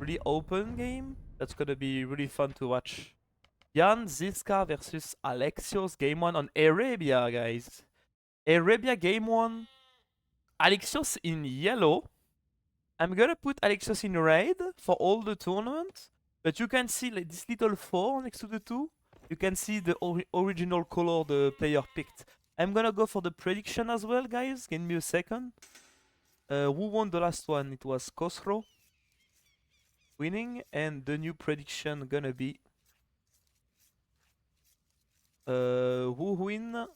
really open game. That's gonna be really fun to watch. Jan Zizka versus Alexios, game 1 on Arabia, guys. Arabia game 1. Alexios in yellow. I'm gonna put Alexios in red for all the tournament. But you can see like this little 4 next to the 2. You can see the original color the player picked. I'm gonna go for the prediction as well, guys. Give me a second. Who won the last one? It was Khosrow winning. And the new prediction gonna be... who win?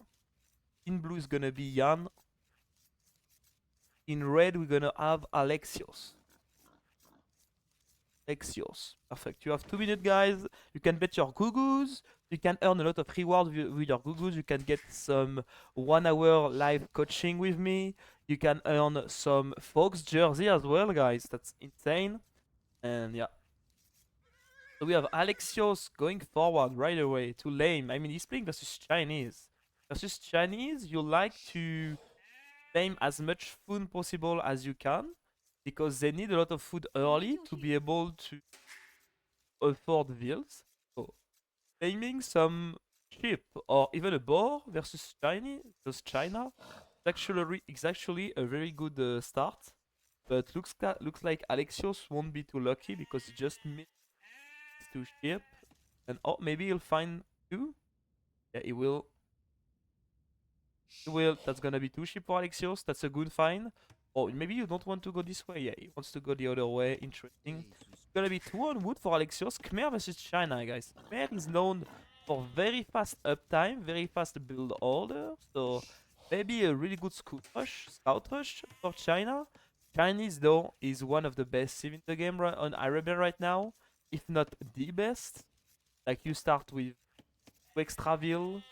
In blue is gonna be Jan. In red, we're gonna have Alexios. Alexios. Perfect. You have 2 minutes, guys. You can bet your Googles. You can earn a lot of reward with your Googles. You can get some 1 hour live coaching with me. You can earn some Fox jersey as well, guys. That's insane. And yeah. So we have Alexios going forward right away to lame. I mean, he's playing versus Chinese. Versus Chinese, you like to claim as much food possible as you can because they need a lot of food early to be able to afford bills. So claiming some sheep or even a boar versus China is actually a very good start. But looks like Alexios won't be too lucky because he just missed 2 sheep. And oh, maybe he'll find 2. Yeah, he will. That's gonna be 2 sheep for Alexios. That's a good find. Or maybe you don't want to go this way. Yeah, he wants to go the other way. Interesting. It's gonna be 2 on wood for Alexios. Khmer versus China, guys. Khmer is known for very fast uptime, very fast build order. So maybe a really good scout rush for China. Chinese, though, is one of the best teams in the game on Arabia right now. If not the best. Like, you start with 2 extra vil.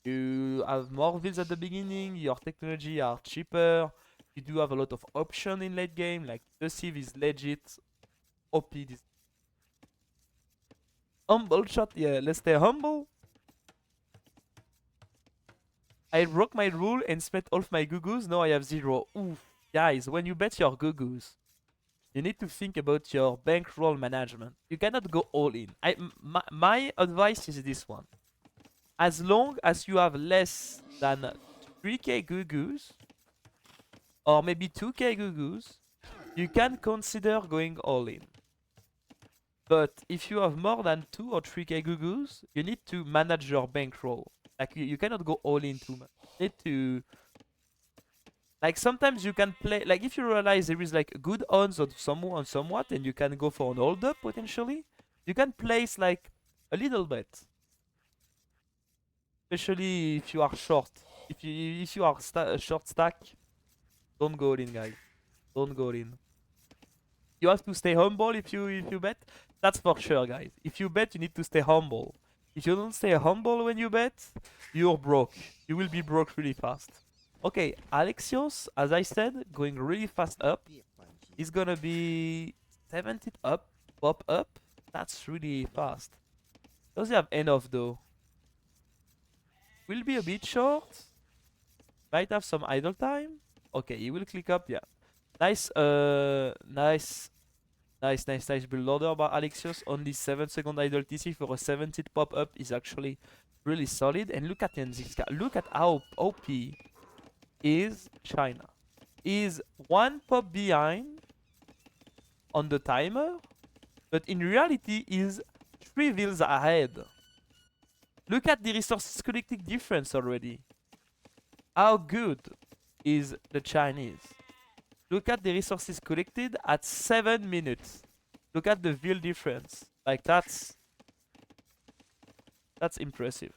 You have more vills at the beginning, your technology are cheaper, you do have a lot of options in late game, like the sieve is legit, OP. This humble shot, yeah, let's stay humble. I broke my rule and spent all of my gugus, now I have 0. Oof. Guys, when you bet your gugus, you need to think about your bankroll management. You cannot go all in. My advice is this one. As long as you have less than 3k gugus, or maybe 2k gugus, you can consider going all in. But if you have more than 2 or 3k gugus, you need to manage your bankroll. Like, you cannot go all in too much. You need to... Like, sometimes you can play... Like, if you realize there is, like, good odds on somewhat, and you can go for an hold-up, potentially, you can place, like, a little bet. Especially if you are short. If you are a short stack, don't go in, guys. Don't go in. You have to stay humble if you bet. That's for sure, guys. If you bet, you need to stay humble. If you don't stay humble when you bet, you're broke. You will be broke really fast. Okay, Alexios, as I said, going really fast up. He's gonna be 70 up, pop up. That's really fast. Does he have enough though? Will be a bit short. Might have some idle time. Okay, he will click up, yeah. Nice build order by Alexios. Only 7-second idle TC for a 70 pop-up is actually really solid. And look at Zizka. Look at how OP is China. Is 1 pop behind on the timer, but in reality is 3 vills ahead. Look at the resources collecting difference already. How good is the Chinese? Look at the resources collected at 7 minutes. Look at the vil difference. Like, that's impressive.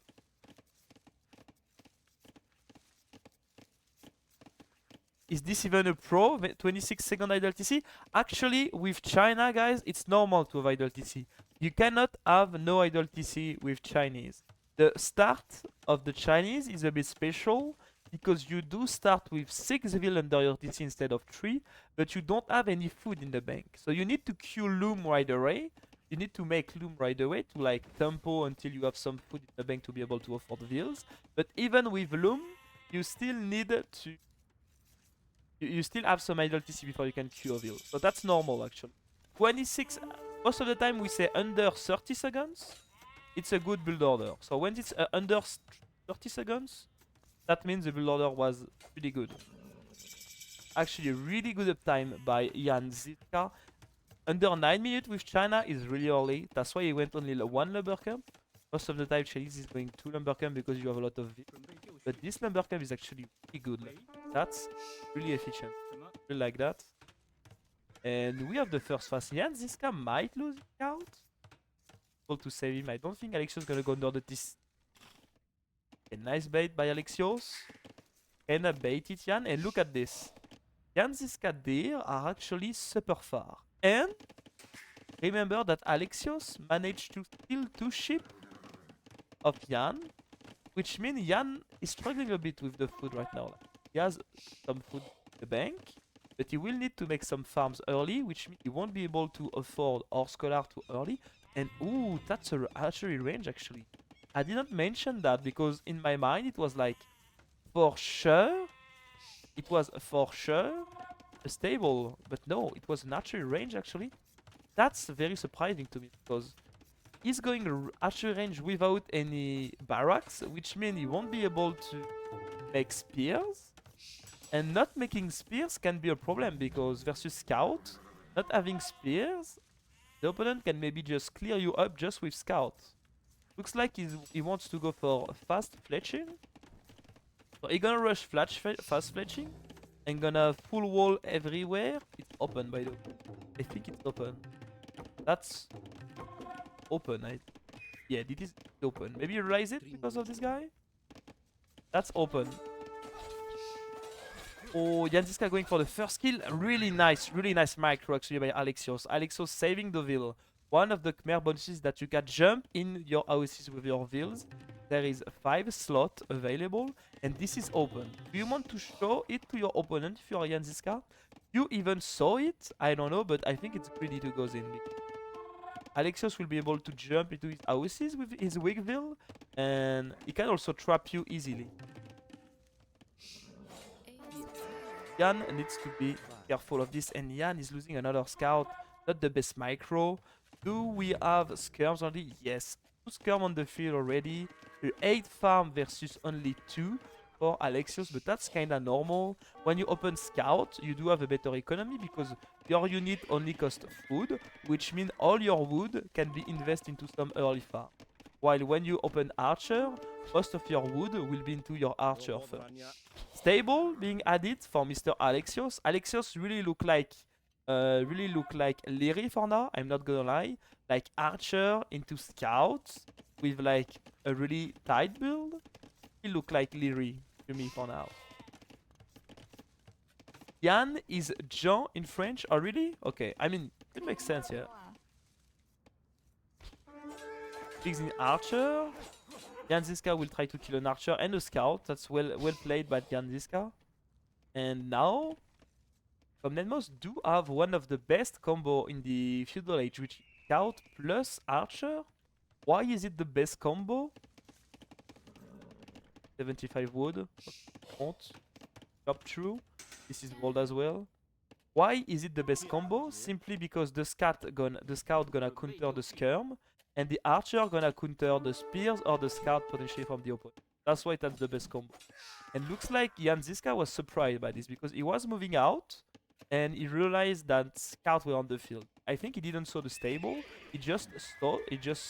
Is this even a pro? 26-second idle TC? Actually, with China, guys, it's normal to have idle TC. You cannot have no idle TC with Chinese. The start of the Chinese is a bit special because you do start with 6 vil under your TC instead of 3, but you don't have any food in the bank. So you need to queue loom right away. You need to make loom right away to like tempo until you have some food in the bank to be able to afford vils. But even with loom, you still need to... You still have some idle TC before you can queue a vil. So that's normal actually. 26, most of the time we say under 30 seconds, it's a good build order. So when it's under 30 seconds, that means the build order was pretty good. Actually, really good uptime by Jan Zizka. Under 9 minutes with China is really early. That's why he went only 1 lumber camp. Most of the time, Chinese is going 2 lumber camp because you have a lot of V. But this lumber camp is actually really good. That's really efficient. Really like that. And we have the first fast. Jan Zizka might lose it out. Able to save him. I don't think Alexios is gonna go under the this. A nice bait by Alexios. And a bait it, Jan. And look at this. Jan Zizka deer are actually super far. And remember that Alexios managed to steal 2 sheep of Jan, which means Jan is struggling a bit with the food right now. He has some food in the bank, but he will need to make some farms early, which means he won't be able to afford our scholar too early. And ooh, that's a archery range actually. I didn't mention that because in my mind it was like for sure. It was for sure a stable, but no, it was an archery range actually. That's very surprising to me because he's going archery range without any barracks, which means he won't be able to make spears. And not making spears can be a problem because versus scout, not having spears, the opponent can maybe just clear you up just with scout. Looks like he wants to go for fast fletching. So he's gonna rush fast fletching and gonna full wall everywhere. It's open by the way. I think it's open. That's open. Yeah, it is open. Maybe you realize it because of this guy? That's open. Oh, Jan Zizka going for the first kill. Really nice micro actually by Alexios. Alexios saving the Vil. One of the Khmer bonuses that you can jump in your houses with your Vils. There is 5 slots available and this is open. Do you want to show it to your opponent if you are Jan Zizka? You even saw it? I don't know, but I think it's pretty to go in. Alexios will be able to jump into his houses with his Wigville and he can also trap you easily. Jan needs to be careful of this, and Jan is losing another scout. Not the best micro. Do we have skirms already? Yes. 2 skirms on the field already. 8 farm versus only 2 for Alexios, but that's kinda normal. When you open scout, you do have a better economy because your unit only costs food, which means all your wood can be invested into some early farm. While when you open archer, most of your wood will be into your archer first. Stable being added for Mr. Alexios. Alexios really look like Leary for now. I'm not gonna lie. Like archer into scout with like a really tight build. He look like Leary to me for now. Jan is Jean in French. Oh really? Okay. I mean it makes sense, yeah. He's in archer. Jan Zizka will try to kill an archer and a scout. That's well played by Jan Zizka. And now, Komnenos do have one of the best combo in the feudal age, which is scout plus archer. Why is it the best combo? 75 wood. Won't chop through. This is gold as well. Why is it the best combo? Simply because the scout gonna counter the skirm. And the archer gonna counter the spears or the scout potentially from the opponent. That's why that's the best combo. And looks like Jan Zizka was surprised by this because he was moving out and he realized that scouts were on the field. I think he didn't saw the stable. He just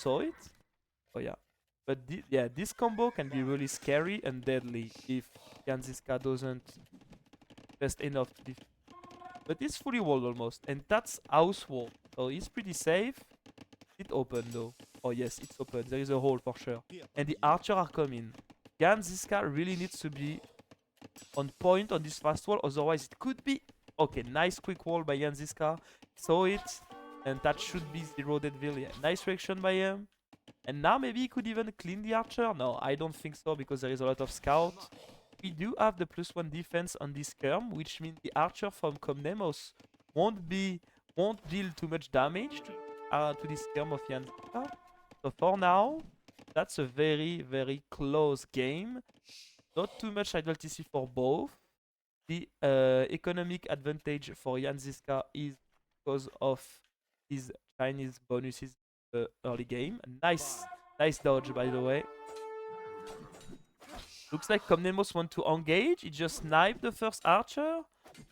saw it. Oh yeah. But yeah, this combo can be really scary and deadly if Jan Zizka doesn't invest enough to defend. But it's fully walled almost, and that's house wall, so he's pretty safe. It open though. Oh yes, it's open. There is a hole for sure. And the archer are coming. Jan Zizka really needs to be on point on this fast wall, otherwise it could be... Okay, nice quick wall by Jan Zizka. Saw it, and that should be zero deadville. Yeah, nice reaction by him. And now maybe he could even clean the archer. No, I don't think so because there is a lot of scout. We do have the +1 defense on this skirm, which means the archer from Komnenos won't deal too much damage to this skirm of Jan Zizka. So for now, that's a very close game. Not too much idle TC for both. The economic advantage for Jan Zizka is because of his Chinese bonuses early game. Nice, nice dodge by the way. Looks like Komnenos want to engage. He just sniped the first archer.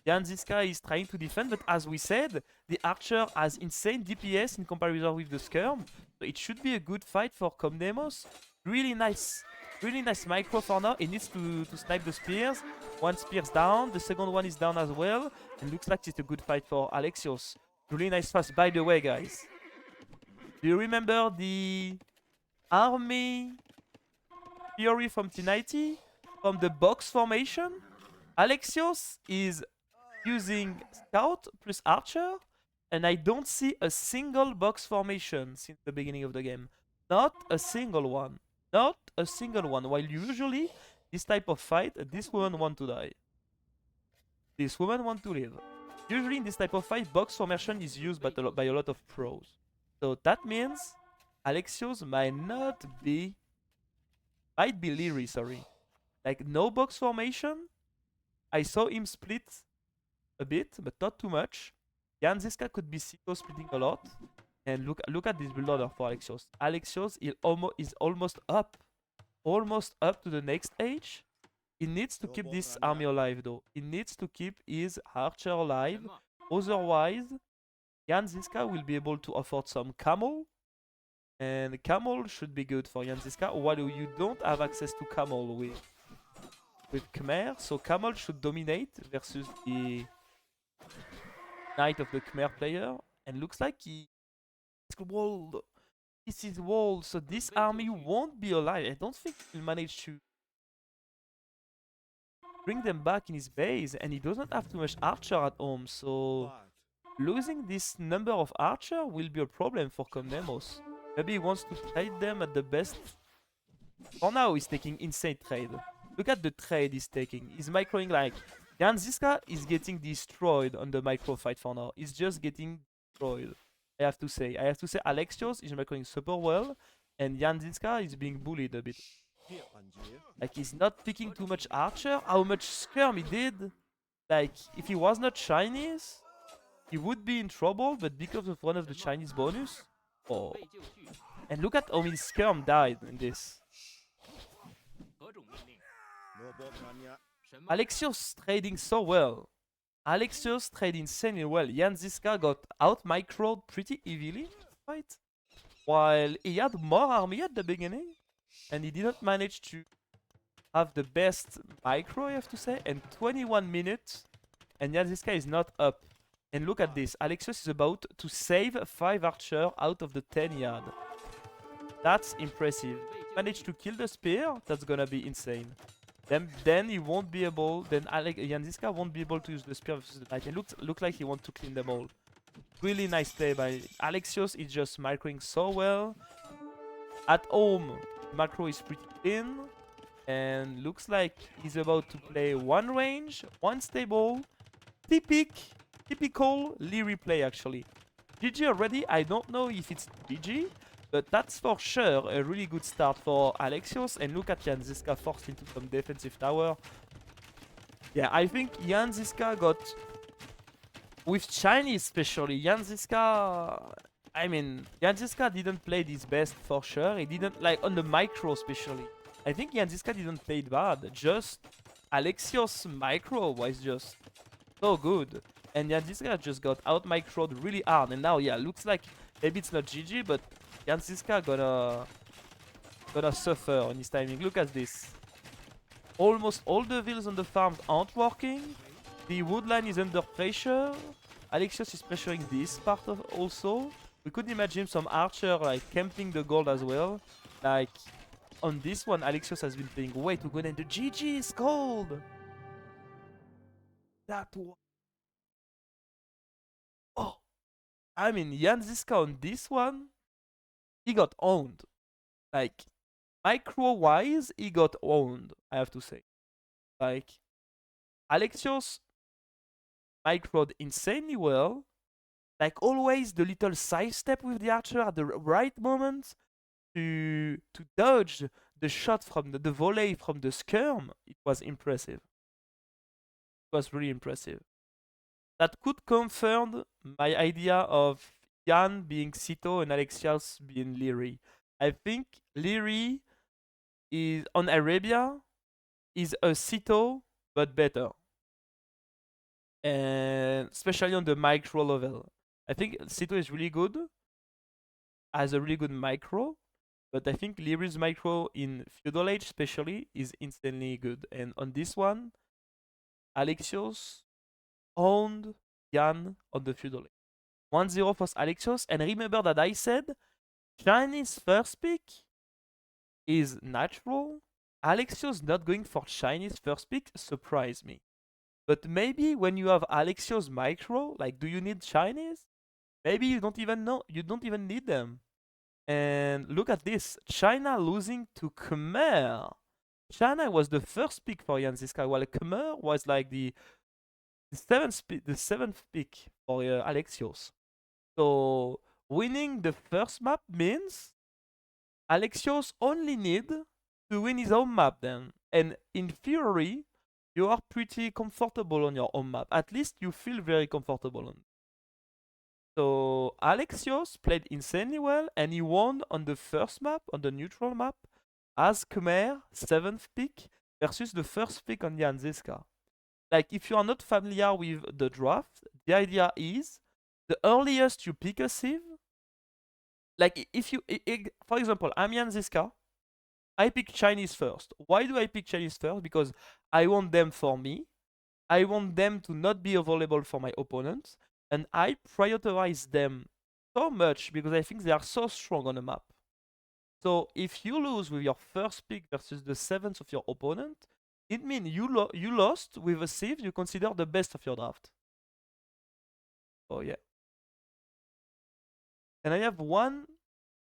Zizka is trying to defend, but as we said, the archer has insane DPS in comparison with the skirm. So it should be a good fight for Komnenos. Really nice micro for now. He needs to snipe the spears. One spear's down, the second one is down as well. And looks like it's a good fight for Alexios. Really nice fast. By the way, guys, do you remember the army theory from T90? From the box formation? Alexios is using Scout plus Archer, and I don't see a single box formation since the beginning of the game. Not a single one. Not a single one. While usually, this type of fight, this woman want to die. This woman want to live. Usually in this type of fight, box formation is used by a lot of pros. So that means Alexios might be leery, sorry. Like no box formation. I saw him split a bit, but not too much. Zizka could be splitting a lot. And look at this build order for Alexios. Alexios is almost up. Almost up to the next age. He needs to keep this army alive though. He needs to keep his archer alive. Otherwise, Zizka will be able to afford some camel. And camel should be good for Zizka. While you don't have access to camel with Khmer. So camel should dominate versus the knight of the Khmer player. And looks like he is walled. This is walled. So this army won't be alive. I don't think he'll manage to bring them back in his base. And he doesn't have too much archer at home. So losing this number of archer will be a problem for Komnenos. Maybe he wants to trade them at the best. For now, he's taking insane trade. Look at the trade he's taking. He's microing like... Zizka is getting destroyed on the micro fight for now. He's just getting destroyed. I have to say. Alexios is microing super well. And Zizka is being bullied a bit. Like, he's not picking too much archer. How much skirm he did. Like, if he was not Chinese, he would be in trouble. But because of one of the Chinese bonus... Oh. And look at how many skirm died in this. Alexios trading so well. Alexios trade insanely well. Zizka got out microed pretty easily, right? While he had more army at the beginning. And he didn't manage to have the best micro, I have to say. And 21 minutes. And Zizka is not up. And look at this. Alexios is about to save 5 archer out of the 10 yard. That's impressive. Managed to kill the spear. That's gonna be insane. Then he won't be able. Then Zizka won't be able to use the spear versus the knight. It looked like he wants to clean them all. Really nice play by Alexios. Is just microing so well. At home, macro is pretty thin. And looks like he's about to play one range, one stable. Typical Leary play actually. GG already. I don't know if it's GG. But that's for sure a really good start for Alexios. And look at Zizka forced into some defensive tower. Yeah, I think Zizka got... With Chinese especially, Zizka... I mean, Zizka didn't play his best for sure. He didn't, like, on the micro especially. I think Zizka didn't play it bad. Just Alexios' micro was just so good. And Zizka just got out microed really hard. And now, yeah, looks like maybe it's not GG, but Zizka gonna suffer on his timing. Look at this. Almost all the vills on the farms aren't working. The woodline is under pressure. Alexios is pressuring this part of also. We could imagine some archer like camping the gold as well. Like on this one, Alexios has been playing way too good, and the GG is cold. That was... Oh, I mean, Zizka on this one, he got owned. Like, micro-wise, he got owned, I have to say. Like, Alexios microed insanely well. Like, always the little side step with the archer at the right moment to dodge the shot from the volley from the skirm. It was impressive. It was really impressive. That could confirm my idea of Jan being Sito and Alexios being Leary. I think Leary is on Arabia is a Sito but better, and especially on the micro level. I think Sito is really good, has a really good micro, but I think Leary's micro in Feudal Age especially is insanely good. And on this one, Alexios owned Jan on the Feudal Age. 1-0 for Alexios, and remember that I said Chinese first pick is natural. Alexios not going for Chinese first pick surprised me. But maybe when you have Alexios micro, like, do you need Chinese? Maybe you don't even know. You don't even need them. And look at this. China losing to Khmer. China was the first pick for Jan Zizka, while Khmer was like the seventh pick for Alexios. So winning the first map means Alexios only need to win his home map then. And in theory, you are pretty comfortable on your home map. At least you feel very comfortable on it. So Alexios played insanely well, and he won on the first map, on the neutral map, as Khmer, 7th pick, versus the first pick on Jan Zizka. Like, if you are not familiar with the draft, the idea is the earliest you pick a sieve, like if you, for example, I'm Jan Zizka, I pick Chinese first. Why do I pick Chinese first? Because I want them for me. I want them to not be available for my opponents. And I prioritize them so much because I think they are so strong on the map. So if you lose with your first pick versus the 7th of your opponent, it means you lost with a sieve you consider the best of your draft. Oh yeah. And I have one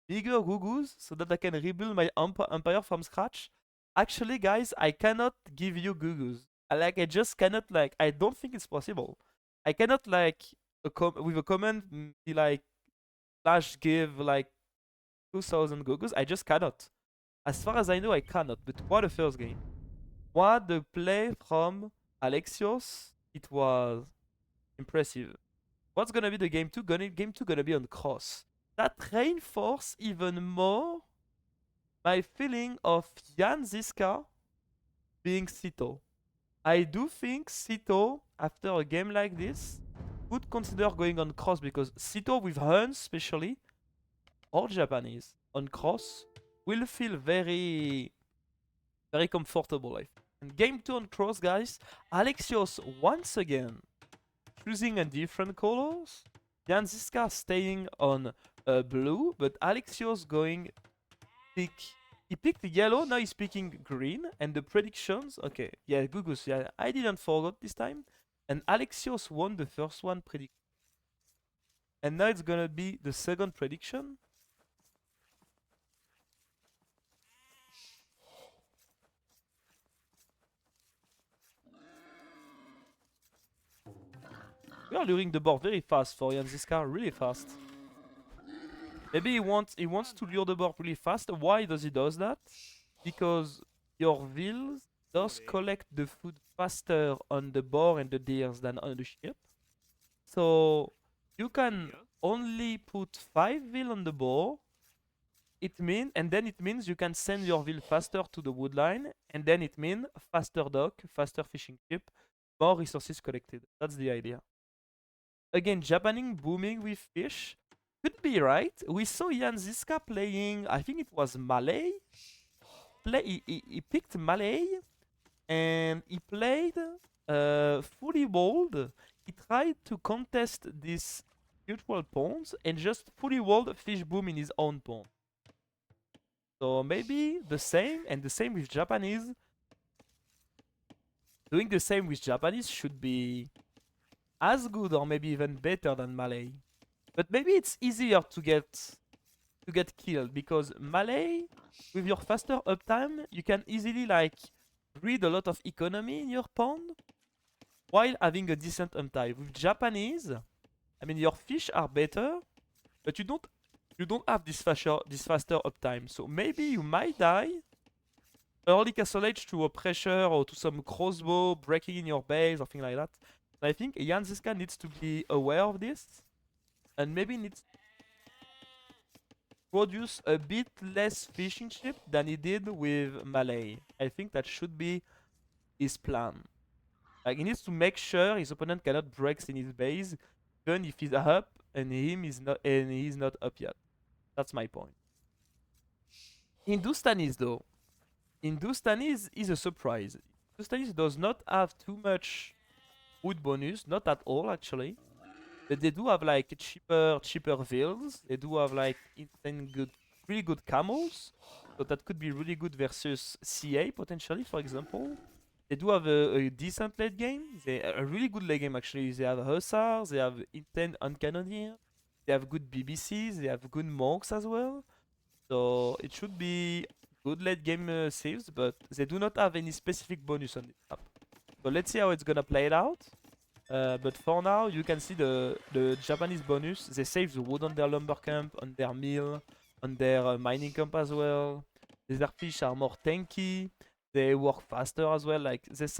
bigger Gugus so that I can rebuild my empire from scratch. Actually, guys, I cannot give you Gugus. I just cannot, like, I don't think it's possible. I cannot, like, with a comment be like, slash give, like, 2000 Gugus. I just cannot. As far as I know, I cannot. But what a first game. What the play from Alexios. It was impressive. What's gonna be the game 2? Game 2 gonna be on cross. That reinforces even more my feeling of Jan Zizka being Sito. I do think Sito, after a game like this, would consider going on cross, because Sito with Huns especially, or Japanese, on cross, will feel very, very comfortable, I think. And game 2 on cross, guys, Alexios once again choosing a different colors. Jan Zizka staying on blue, but Alexios going pick. He picked yellow, now he's picking green. And the predictions, okay, yeah, Gugus, yeah, I didn't forget this time. And Alexios won the first one prediction. And now it's gonna be the second prediction. We are luring the board very fast for Jan Zizka, really fast. Maybe he wants to lure the board really fast. Why does he does that? Because your vills does collect the food faster on the boar and the deers than on the ship. So you can only put 5 vil on the boar. And then it means you can send your vil faster to the woodline, and then it means faster dock, faster fishing ship, more resources collected. That's the idea. Again, Japaning booming with fish. Could be right. We saw Jan Zizka playing, I think it was Malay. He picked Malay, and he played fully walled. He tried to contest this neutral pawns and just fully walled fish boom in his own pawn. So maybe the same, and the same with Japanese. Doing the same with Japanese should be as good or maybe even better than Malay. But maybe it's easier to get killed, because Malay, with your faster uptime, you can easily, like, breed a lot of economy in your pawn while having a decent uptime. With Japanese, I mean, your fish are better, but you don't have this faster uptime. So maybe you might die early Castle Age to a pressure or to some crossbow breaking in your base or things like that. And I think Jan Zizka needs to be aware of this, and maybe needs produce a bit less fishing ship than he did with Malay. I think that should be his plan. Like he needs to make sure his opponent cannot break in his base, even if he's up and he's not up yet. That's my point. Hindustanis though. Hindustanis is a surprise. Hindustanis does not have too much food bonus, not at all actually. But they do have like cheaper vills. They do have like insane good, really good camels. So that could be really good versus CA potentially, for example. They do have a decent late game. A really good late game actually. They have Hussars, they have insane Uncannoneer, they have good BBCs, they have good monks as well. So it should be good late game saves, but they do not have any specific bonus on this map. So let's see how it's gonna play it out. But for now, you can see the Japanese bonus. They save the wood on their lumber camp, on their mill, on their mining camp as well. Their fish are more tanky. They work faster as well. Like this,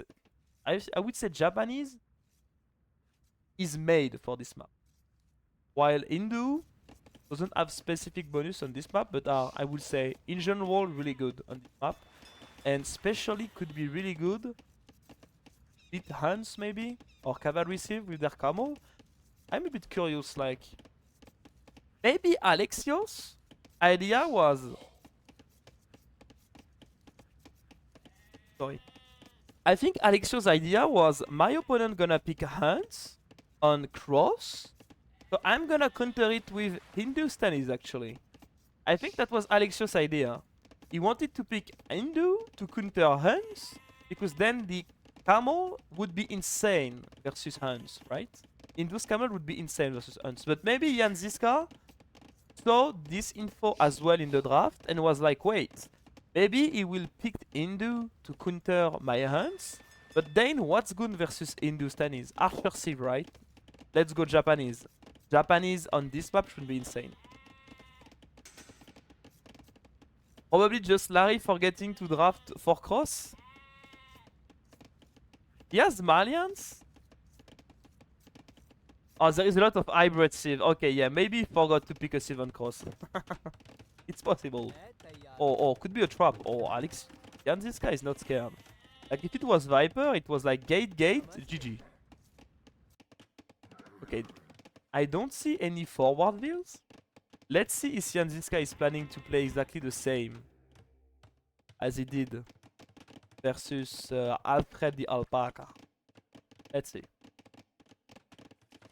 I would say Japanese is made for this map, while Hindu doesn't have specific bonus on this map, but are, I would say, in general, really good on this map, and especially could be really good with Huns maybe or cavalry sieve with their camel. I'm a bit curious, like maybe Alexios' idea was sorry. I think Alexios' idea was my opponent gonna pick Huns on cross, so I'm gonna counter it with Hindustanis actually. I think that was Alexios' idea. He wanted to pick Hindu to counter Huns because then the camel would be insane versus Huns, right? Hindu's camel would be insane versus Huns. But maybe Jan Zizka saw this info as well in the draft and was like, wait, maybe he will pick Hindu to counter my Huns. But then what's good versus Hindustanis? Archer Sieve, right? Let's go Japanese. Japanese on this map should be insane. Probably just Larry forgetting to draft for cross. He has Malians? Oh, there is a lot of hybrid Civ. Okay, yeah, maybe he forgot to pick a Civ on cross. It's possible. Oh, could be a trap. Oh, Alex. Jan, this guy is not scared. Like, if it was Viper, it was like gate, GG. Okay, I don't see any forward wheels. Let's see if Jan Zizka is planning to play exactly the same as he did versus Alfred the Alpaca. Let's see.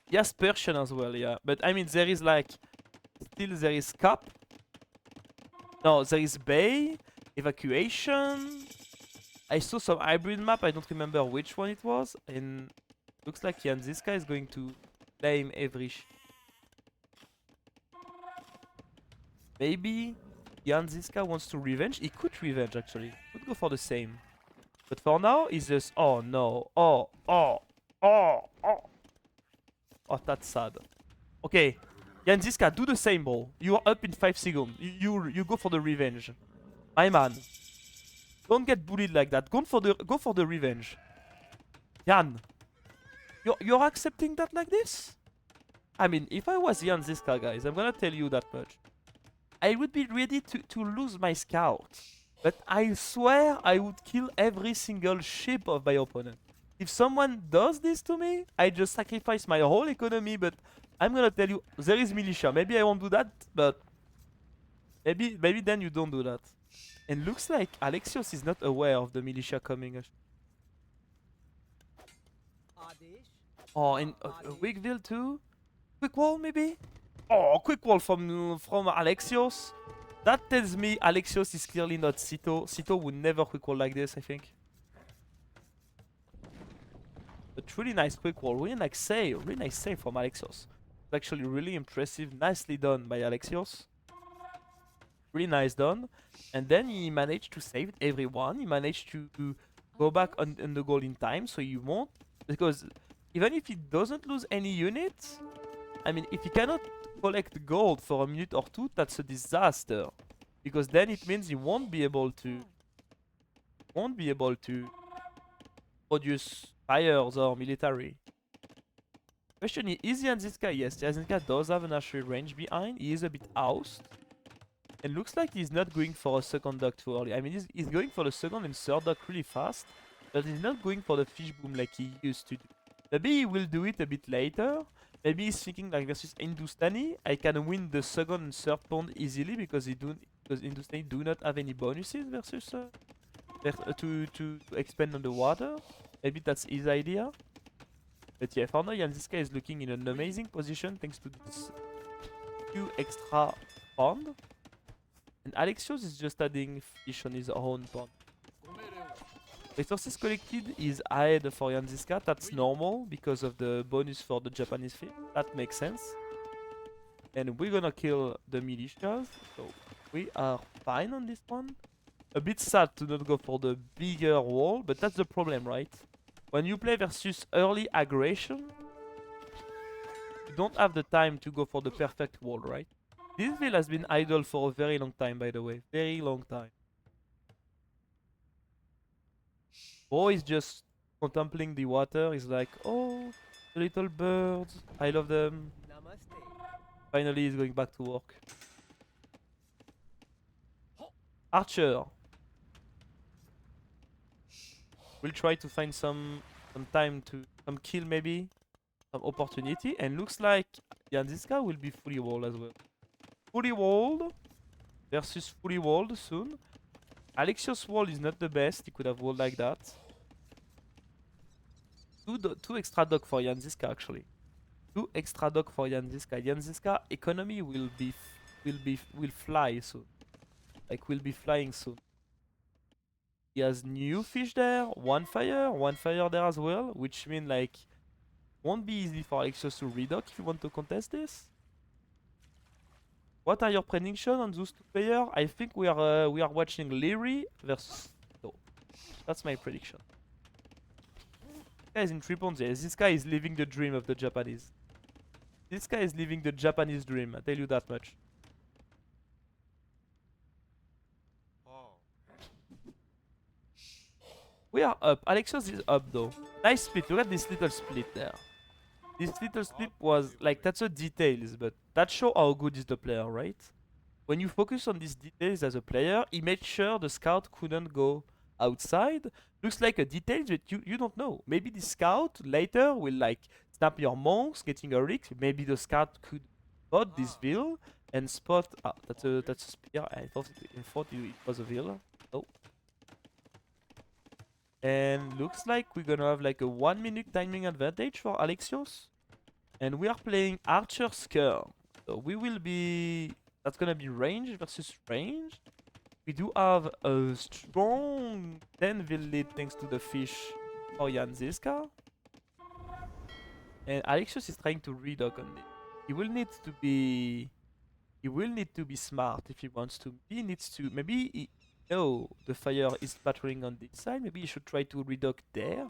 Yes, Persian as well, yeah. But I mean, there is like, still there is Cup. No, there is Bay, Evacuation. I saw some hybrid map, I don't remember which one it was. And looks like Jan Zizka is going to claim every... Maybe Jan Zizka wants to revenge. He could revenge actually. Could go for the same. But for now, he's just... Oh no. Oh. Oh, that's sad. Okay. Jan Zizka, do the same, bro. You are up in 5 seconds. You go for the revenge. My man. Don't get bullied like that. Go for the revenge. Jan. You're accepting that like this? I mean, if I was Jan Zizka, guys, I'm gonna tell you that much. I would be ready to lose my scout. But I swear I would kill every single ship of my opponent. If someone does this to me, I just sacrifice my whole economy, but I'm gonna tell you, there is militia. Maybe I won't do that, but maybe then you don't do that. And looks like Alexios is not aware of the militia coming. Oh, and Wigville too? Quick wall maybe? Oh, quick wall from Alexios. That tells me Alexios is clearly not Sito. Sito would never quick wall like this, I think. But really nice quick wall, really nice save from Alexios. It's actually really impressive, nicely done by Alexios. Really nice done. And then he managed to save everyone. He managed to go back on the goal in time, so he won't. Because even if he doesn't lose any units, I mean, if he cannot collect gold for a minute or two, that's a disaster. Because then it means he won't be able to produce fires or military. Question is Jan Zizka? Yes, Jan Zizka does have an archery range behind. He is a bit oused. And looks like he's not going for a second dock too early. I mean, he's going for the second and third dock really fast, but he's not going for the fish boom like he used to do. Maybe he will do it a bit later. Maybe he's thinking like versus Hindustani, I can win the second and third pawn easily because Hindustani do not have any bonuses versus to expand on the water. Maybe that's his idea. But yeah, for now, Zizka is looking in an amazing position thanks to this few extra pawn. And Alexios is just adding fish on his own pawn. Resources collected is ahead for Zizka. That's normal because of the bonus for the Japanese fish. That makes sense. And we're gonna kill the militias. So we are fine on this one. A bit sad to not go for the bigger wall, but that's the problem, right? When you play versus early aggression, you don't have the time to go for the perfect wall, right? This field has been idle for a very long time, by the way. Very long time. Bo is just contemplating the water. He's like, oh, the little birds. I love them. Finally, he's going back to work. Archer. We'll try to find some time to some kill maybe. Some opportunity. And looks like Zizka will be fully walled as well. Fully walled versus fully walled soon. Alexios' wall is not the best. He could have walled like that. Two extra dock for Zizka actually. Two extra dock for Zizka. Zizka economy will fly soon. Like will be flying soon. He has new fish there, one fire there as well, which means like won't be easy for Alexios to redock if you want to contest this. What are your predictions on those two players? I think we are watching Leary versus no. That's my prediction. This guy is in 3 points. Yes, this guy is living the dream of the Japanese. This guy is living the Japanese dream, I tell you that much. We are up. Alexios is up though. Nice split. Look at this little split there. This little split was like, that's a details, but that shows how good is the player, right? When you focus on these details as a player, he made sure the scout couldn't go outside. Looks like a detail that you don't know. Maybe the scout later will like snap your monks, getting a rick. Maybe the scout could spot this veil and spot. Ah, that's a spear. I thought it was a veil. Oh. And looks like we're gonna have like a 1 minute timing advantage for Alexios. And we are playing Archer Skirm. So we will be... That's gonna be range versus range. We do have a strong 10 vil lead thanks to the fish for Zizka. And Alexios is trying to redock on it. He will need to be... He will need to be smart if he wants to. He needs to... Maybe he... No, the fire is patrolling on this side. Maybe he should try to redock there.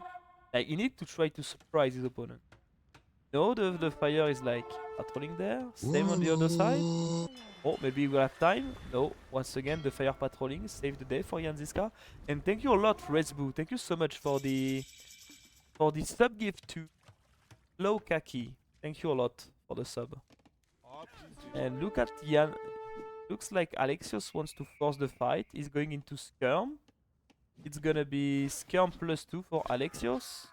Like, he needs to try to surprise his opponent. No, the fire is like patrolling there. Same on the other side. Oh, maybe we'll have time. No, once again, the fire patrolling. Save the day for Zizka. And thank you a lot, Resbu. Thank you so much for the sub gift to Low Kaki. Thank you a lot for the sub. And look at Jan. Looks like Alexios wants to force the fight. He's going into Skirm. It's gonna be Skirm +2 for Alexios.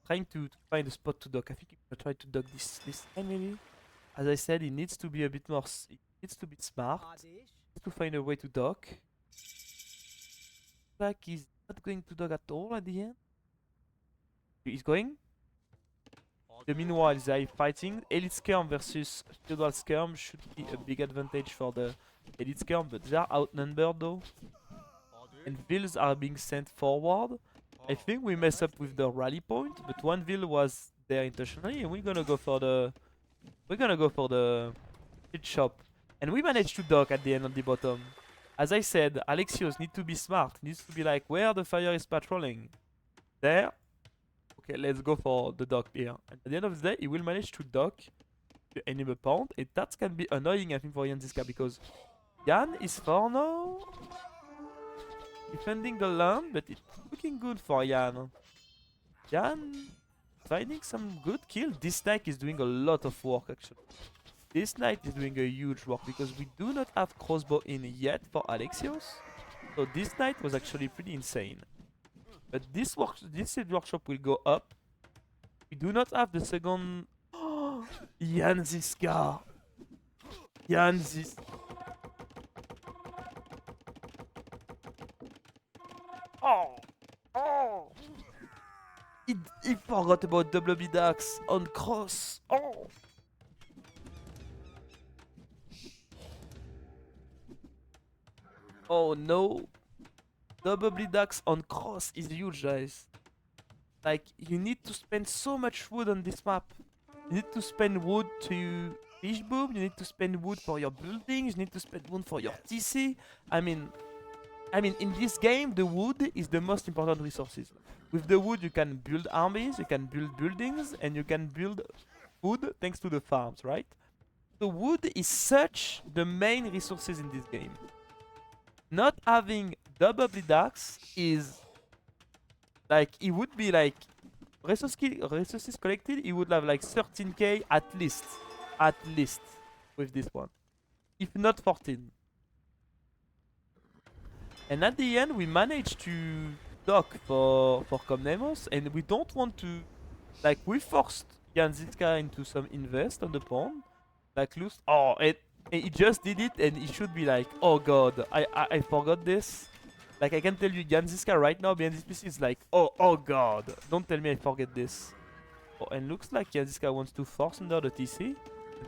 Trying to find a spot to dock. I think he's gonna try to dock this time maybe. As I said, he needs to be a bit more... He needs to be smart. He needs to find a way to dock. Like he's not going to dock at all at the end. He's going. The meanwhile, they are fighting. Elite Skirm versus Feudal Skirm should be a big advantage for the Elite Skirm, but they are outnumbered though. And vills are being sent forward. I think we mess up with the rally point, but one vill was there intentionally, and we're gonna go for the pit shop. And we managed to dock at the end on the bottom. As I said, Alexios needs to be smart. Needs to be like where the fire is patrolling. There. Okay, let's go for the dock here. And at the end of the day, he will manage to dock the enemy pond. And that can be annoying, I think, for Zizka, because Jan is for now defending the land, but it's looking good for Jan. Jan finding some good kill. This knight is doing a lot of work actually. This knight is doing a huge work because we do not have crossbow in yet for Alexios. So this knight was actually pretty insane. But this seed workshop will go up. We do not have the second. Jan Zizka. Jan Zizka. Oh! Oh! He forgot about double dax on cross. Oh! Oh no! Double dax on cross is huge, guys. Like, you need to spend so much wood on this map. You need to spend wood to fish boom, you need to spend wood for your buildings, you need to spend wood for your TC. I mean, in this game, the wood is the most important resources. With the wood, you can build armies, you can build buildings, and you can build food thanks to the farms, right? The wood is such the main resources in this game. Not having double dax is like, it would be like resources collected, it would have like 13k at least with this one, if not 14. And at the end, we managed to dock for Komnenos, and we don't want to, like, we forced Jan Zizka into some invest on the pawn, like loose. Oh, and he just did it, and he should be like, oh god, I forgot this. Like, I can tell you, Jan Zizka right now behind this PC is like, oh god, don't tell me I forget this. Oh, and looks like Jan Zizka wants to force under the TC.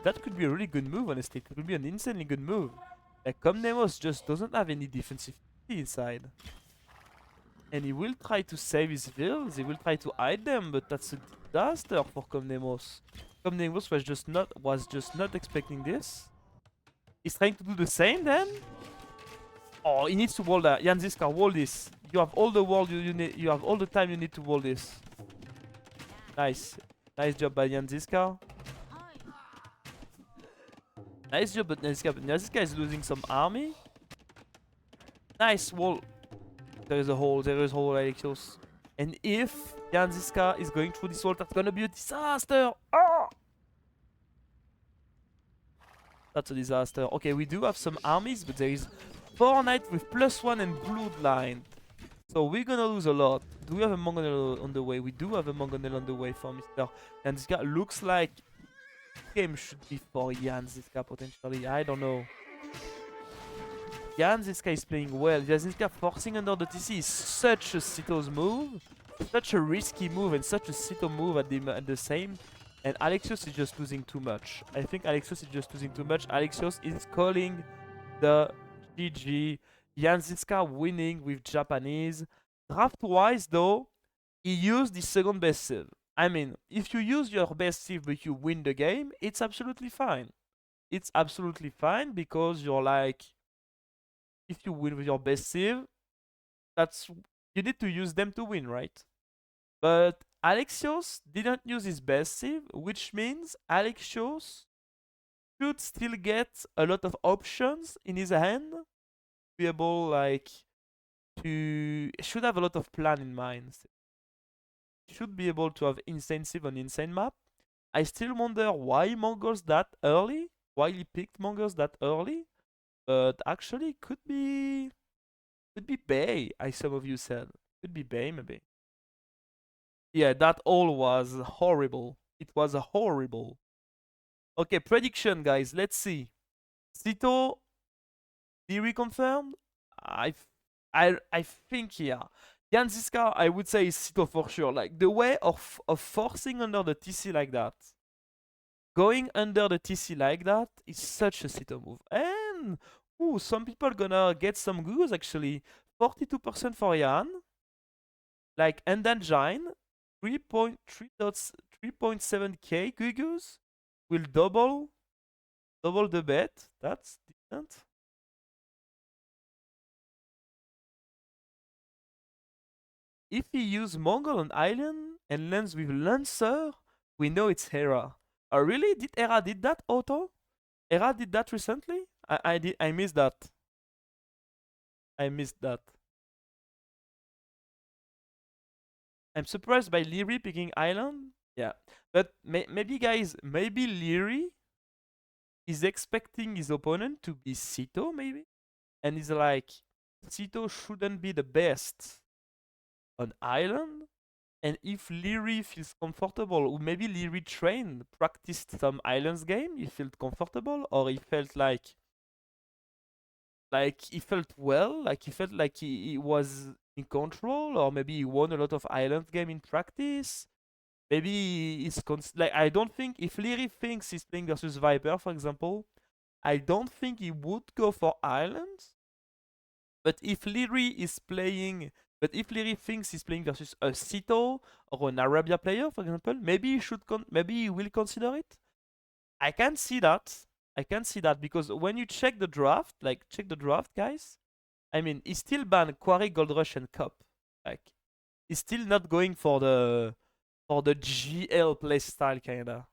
That could be a really good move, honestly. It could be an insanely good move. Like, Komnenos just doesn't have any defensive inside. And he will try to save his vills, he will try to hide them, but that's a disaster for Komnenos. Komnenos was just not expecting this. He's trying to do the same then? Oh, he needs to wall that. Jan Zizka, wall this. You have all the wall you need. You have all the time you need to wall this. Nice. Nice job by Jan Zizka. Nice job by Jan Zizka, but Jan Zizka is losing some army. Nice wall. There is a hole, Alexios. And if Jan Zizka is going through this wall, that's gonna be a disaster. Oh! That's a disaster. Okay, we do have some armies, but there is 4 knights with +1 and bloodline. So we're gonna lose a lot. Do we have a Mangonel on the way? We do have a Mangonel on the way for Mr. Jan Zizka. Looks like game should be for Jan Zizka potentially. I don't know. Jan Zizka is playing well. Jan Zizka forcing under the TC is such a Sito's move. Such a risky move and such a Sito move at the same. And Alexios is just losing too much. I think Alexios is just losing too much. Alexios is calling the GG. Jan Zizka winning with Japanese. Draft-wise though, he used the second best save. I mean, if you use your best save but you win the game, it's absolutely fine. It's absolutely fine because you're like, if you win with your best save, you need to use them to win, right? But Alexios didn't use his best save, which means Alexios should still get a lot of options in his hand. Be able, like, should have a lot of plan in mind. Should be able to have insane save on insane map. I still wonder why Mongols that early. Why he picked Mongols that early. But actually, could be Bay, as some of you said. Could be Bay, maybe. Yeah, that all was horrible. It was horrible. Okay, prediction, guys. Let's see. Sito, theory confirmed? I think, yeah. Jan Zizka, I would say is Sito for sure. Like, the way of forcing under the TC like that. Going under the TC like that is such a Sito move. And ooh, some people gonna get some goos actually. 42% for Jan. Like, and then Jain, 3.7k goos will double the bet. That's decent. If he use Mongol on Island and lands with Lancer, we know it's Hera. Oh really? Did Hera did that auto? Hera did that recently? I missed that. I missed that. I'm surprised by Leary picking Island. Yeah. But maybe guys, maybe Leary is expecting his opponent to be Sito, maybe? And he's like, Sito shouldn't be the best on island. And if Leary feels comfortable, or maybe Leary trained, practiced some islands game, he felt comfortable, or he felt like he felt well, like he felt like he was in control, or maybe he won a lot of island game in practice. Maybe he's like, I don't think if Leary thinks he's playing versus Viper, for example, I don't think he would go for islands. But if Leary is playing, but if Leary thinks he's playing versus a Sito or an Arabia player, for example, maybe he should maybe he will consider it. I can see that. I can see that because when you check the draft, like check the draft, guys. I mean, he's still banned Quarry, Gold Rush, and Cup. Like he's still not going for the GL playstyle kinda.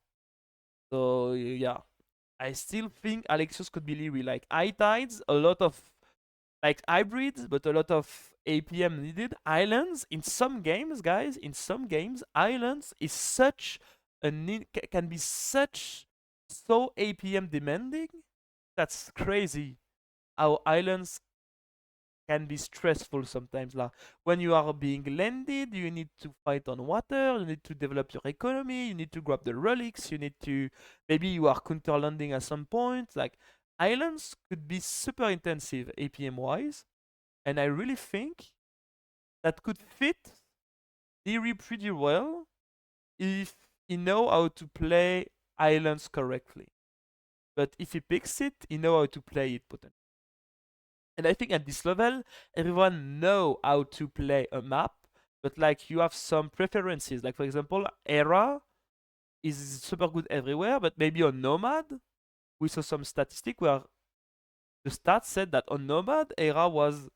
So yeah, I still think Alexios could be Leary. Like High Tides, a lot of like hybrids, but a lot of APM needed. Islands in some games, guys, in some games, islands is such a can be so APM demanding. That's crazy. How islands can be stressful sometimes. Like when you are being landed, you need to fight on water, you need to develop your economy, you need to grab the relics, you need to maybe you are counter landing at some point. Like islands could be super intensive APM wise, and I really think that could fit Theory pretty well if he know how to play islands correctly. But if he picks it, he know how to play it potentially. And I think at this level, everyone know how to play a map, but like you have some preferences. Like for example, Era is super good everywhere, but maybe on Nomad, we saw some statistic where the stats said that on Nomad, Era was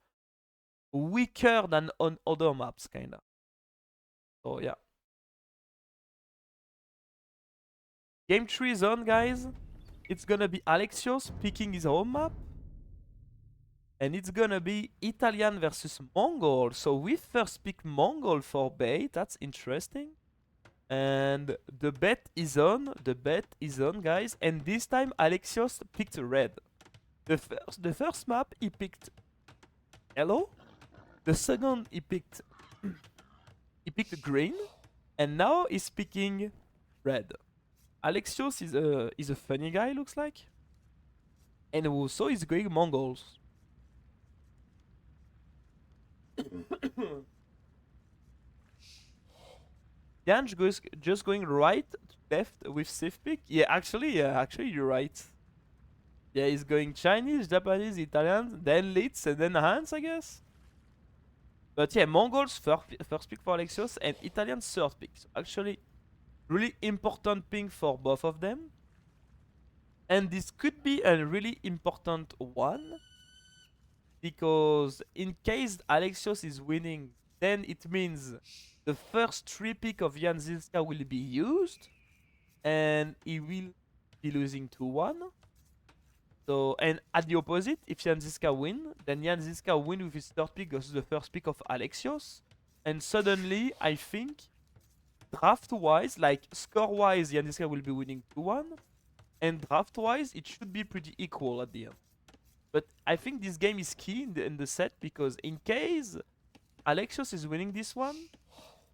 weaker than on other maps, kinda. So yeah. Game 3 is on, guys. It's gonna be Alexios picking his home map. And it's gonna be Italian versus Mongol. So we first pick Mongol for bait. That's interesting. And the bet is on. The bet is on, guys. And this time Alexios picked red. The first map he picked yellow. The second he picked green. And now he's picking red. Alexios is a funny guy, looks like. And also he's going Mongols. Yanj goes just going right to left with safe pick. Yeah, actually, you're right. Yeah, he's going Chinese, Japanese, Italian, then Litz, and then Hans, I guess. But yeah, Mongols first pick for Alexios, and Italian third pick. So actually, really important pick for both of them. And this could be a really important one, because in case Alexios is winning, then it means the first 3 pick of Jan Zizka will be used, and he will be losing 2-1. So, and at the opposite, if Jan Zizka win, then Jan Zizka win with his third pick versus the first pick of Alexios. And suddenly, I think, draft-wise, like score-wise, Jan Zizka will be winning 2-1. And draft-wise, it should be pretty equal at the end. But I think this game is key in the set, because in case Alexios is winning this one,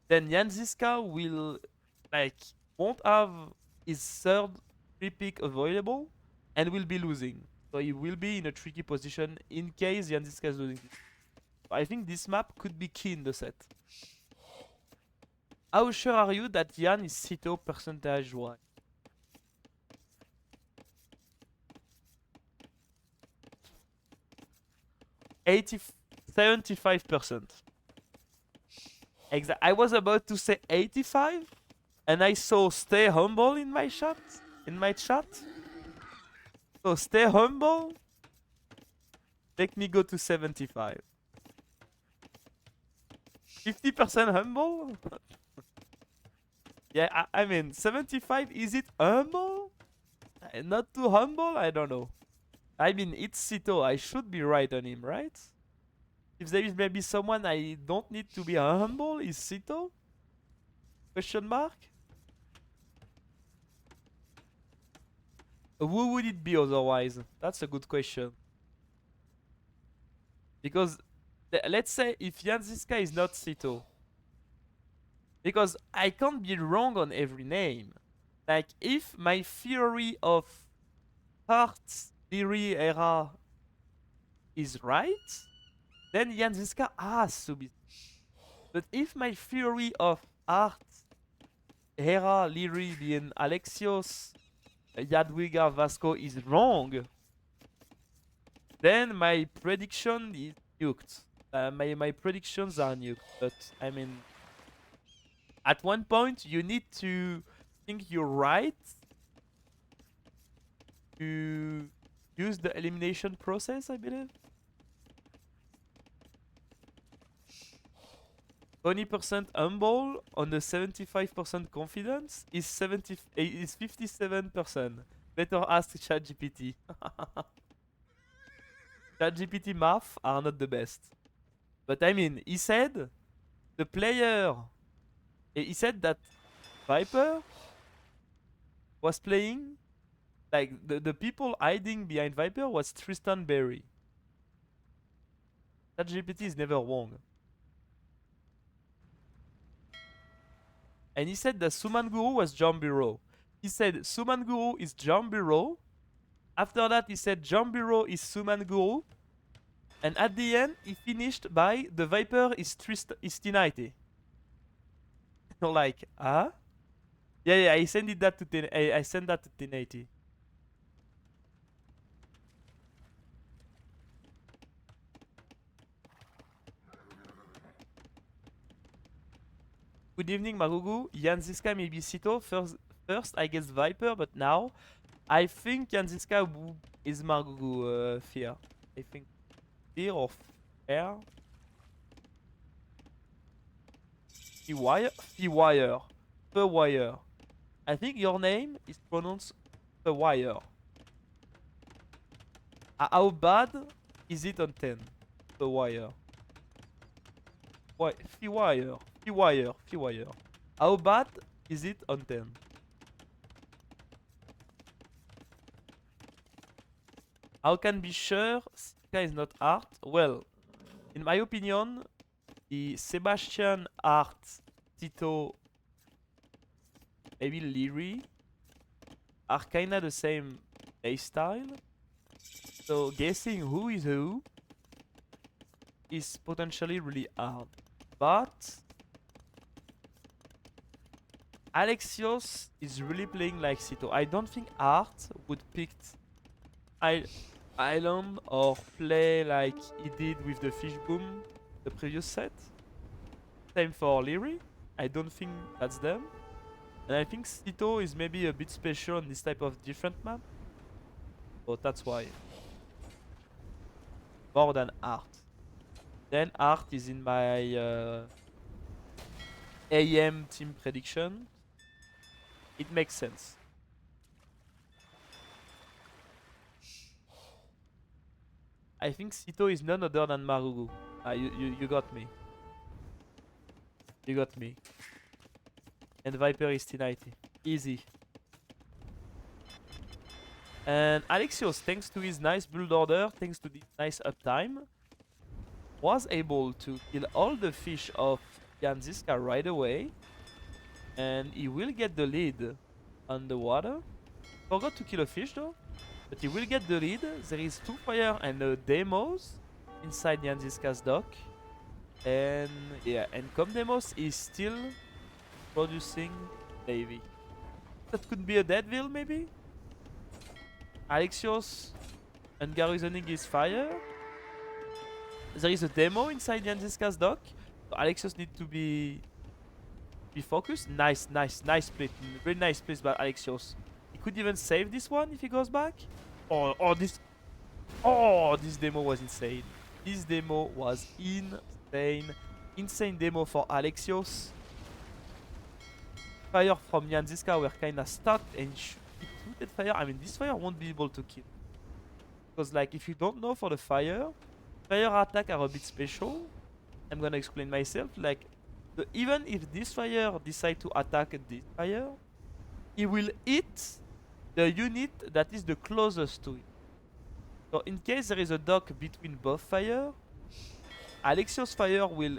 then Jan Zizka will, like, won't have his third free pick available and will be losing. So he will be in a tricky position in case Jan Zizka is losing. So I think this map could be key in the set. How sure are you that Jan is Sito percentage-wise? 75%. I was about to say 85, and I saw stay humble in my chat. So stay humble. Let me go to 75. 50% humble? Yeah, I mean, 75, is it humble? Not too humble? I don't know. I mean, it's Sito. I should be right on him, right? If there is maybe someone I don't need to be humble, is Sito? Question mark? Who would it be otherwise? That's a good question. Because let's say if Jan Zizka is not Sito, because I can't be wrong on every name. Like if my theory of Hearts, Leary, Era is right, then Jan Zizka has to be. But if my theory of Art, Hera, Leary, and Alexios, Jadwiga, Vasco is wrong, then my prediction is nuked. My predictions are nuked. But I mean, at one point you need to think you're right to use the elimination process, I believe. 20% humble on the 75% confidence is 57%. Better ask ChatGPT. ChatGPT math are not the best. But I mean, he said the player. He said that Viper was playing. Like the people hiding behind Viper was Tristan Berry. ChatGPT is never wrong. And he said that Sumanguru was Jambiro. He said Sumanguru is Jambiro. After that, he said Jambiro is Sumanguru. And at the end, he finished by the Viper is Tinite. You're like, huh? Yeah, I sent it that to I sent that to 1080. Good evening, Margougou. Jan Zizka maybe Sito. First, I guess Viper, but now I think Jan Zizka is Margougou Fear. I think Fear or Fair. Fewire? Fewire. Fewire. I think your name is pronounced Fewire. How bad is it on 10? Fewire. Fewire. Fewire. Fewire. How bad is it on 10? How can be sure Zizka is not art? Well, in my opinion, the Sebastian art, Tito, maybe Leary are kinda the same playstyle. So guessing who is potentially really hard. But Alexios is really playing like Sito. I don't think Art would pick Island or play like he did with the Fish Boom the previous set. Same for Leary. I don't think that's them. And I think Sito is maybe a bit special on this type of different map. So that's why. More than Art. Then Art is in my AM team prediction. It makes sense. I think Sito is none other than Margougou. You got me. You got me. And Viper is T90. Easy. And Alexios, thanks to his nice build order, thanks to this nice uptime, was able to kill all the fish of Jan Zizka right away. And he will get the lead on the water. Forgot to kill a fish though. But he will get the lead. There is 2 fire and demos inside Jan Zizka's dock. And yeah, and Komnenos is still producing Navy. That could be a Deadville maybe? Alexios and garrisoning his fire. There is a demo inside Jan Zizka's dock. So Alexios need to be focused. Nice split. Very nice split by Alexios. He could even save this one if he goes back. This demo was insane. This demo was insane. Insane demo for Alexios. Fire from Jan Zizka were kinda stuck and he shooted fire. I mean, this fire won't be able to kill. Because like, if you don't know for the fire attack are a bit special. I'm gonna explain myself. Like, even if this fire decide to attack this fire, he will hit the unit that is the closest to it. So in case there is a dock between both fire, Alexios fire will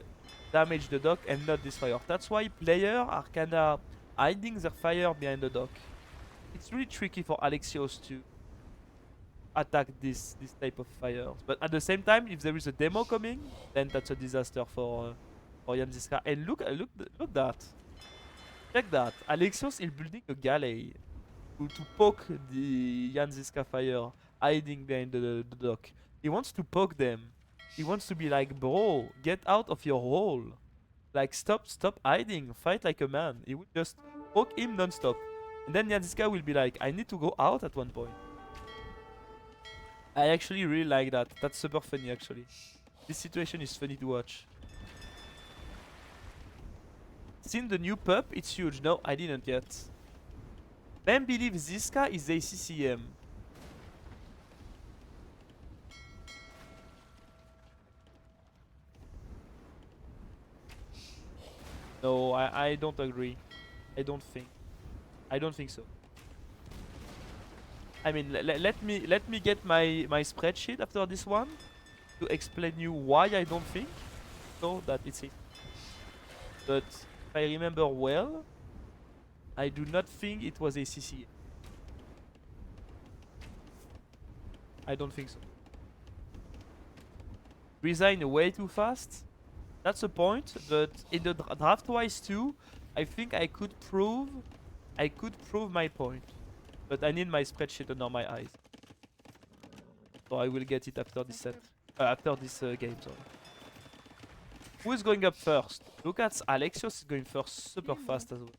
damage the dock and not this fire. That's why players are kinda hiding their fire behind the dock. It's really tricky for Alexios to attack this type of fires. But at the same time, if there is a demo coming, then that's a disaster for Jan Zizka. And look that. Check that. Alexios is building a galley to poke the Jan Zizka fire hiding behind the dock. He wants to poke them. He wants to be like, bro, get out of your hole. Like, stop hiding. Fight like a man. He would just poke him non-stop. And then Jan Zizka will be like, I need to go out at one point. I actually really like that. That's super funny, actually. This situation is funny to watch. Seen the new pup? It's huge. No, I didn't yet. Ben believes Zizka is ACCM. No, I don't agree. I don't think so. I mean, let me get my spreadsheet after this one to explain you why I don't think so that it's it. But if I remember well, I do not think it was ACC. I don't think so. Resign way too fast. That's a point, but in the draft-wise too, I think I could prove my point. But I need my spreadsheet under my eyes. So I will get it after this set. After this game, sorry. Who is going up first? Look at Alexios is going first super fast as well.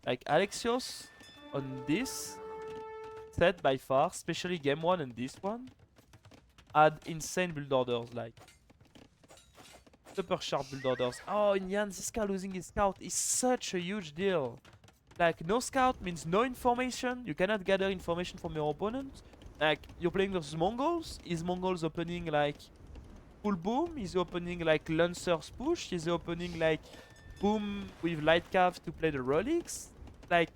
Like Alexios on this set by far, especially game 1 and this one, had insane build orders, like super sharp build orders. Oh, and Jan Zizka losing his scout is such a huge deal. Like, no scout means no information. You cannot gather information from your opponent. Like, you're playing versus Mongols. Is Mongols opening like full boom? Is he opening like Lancers push? Is he opening like boom with light cav to play the relics? Like,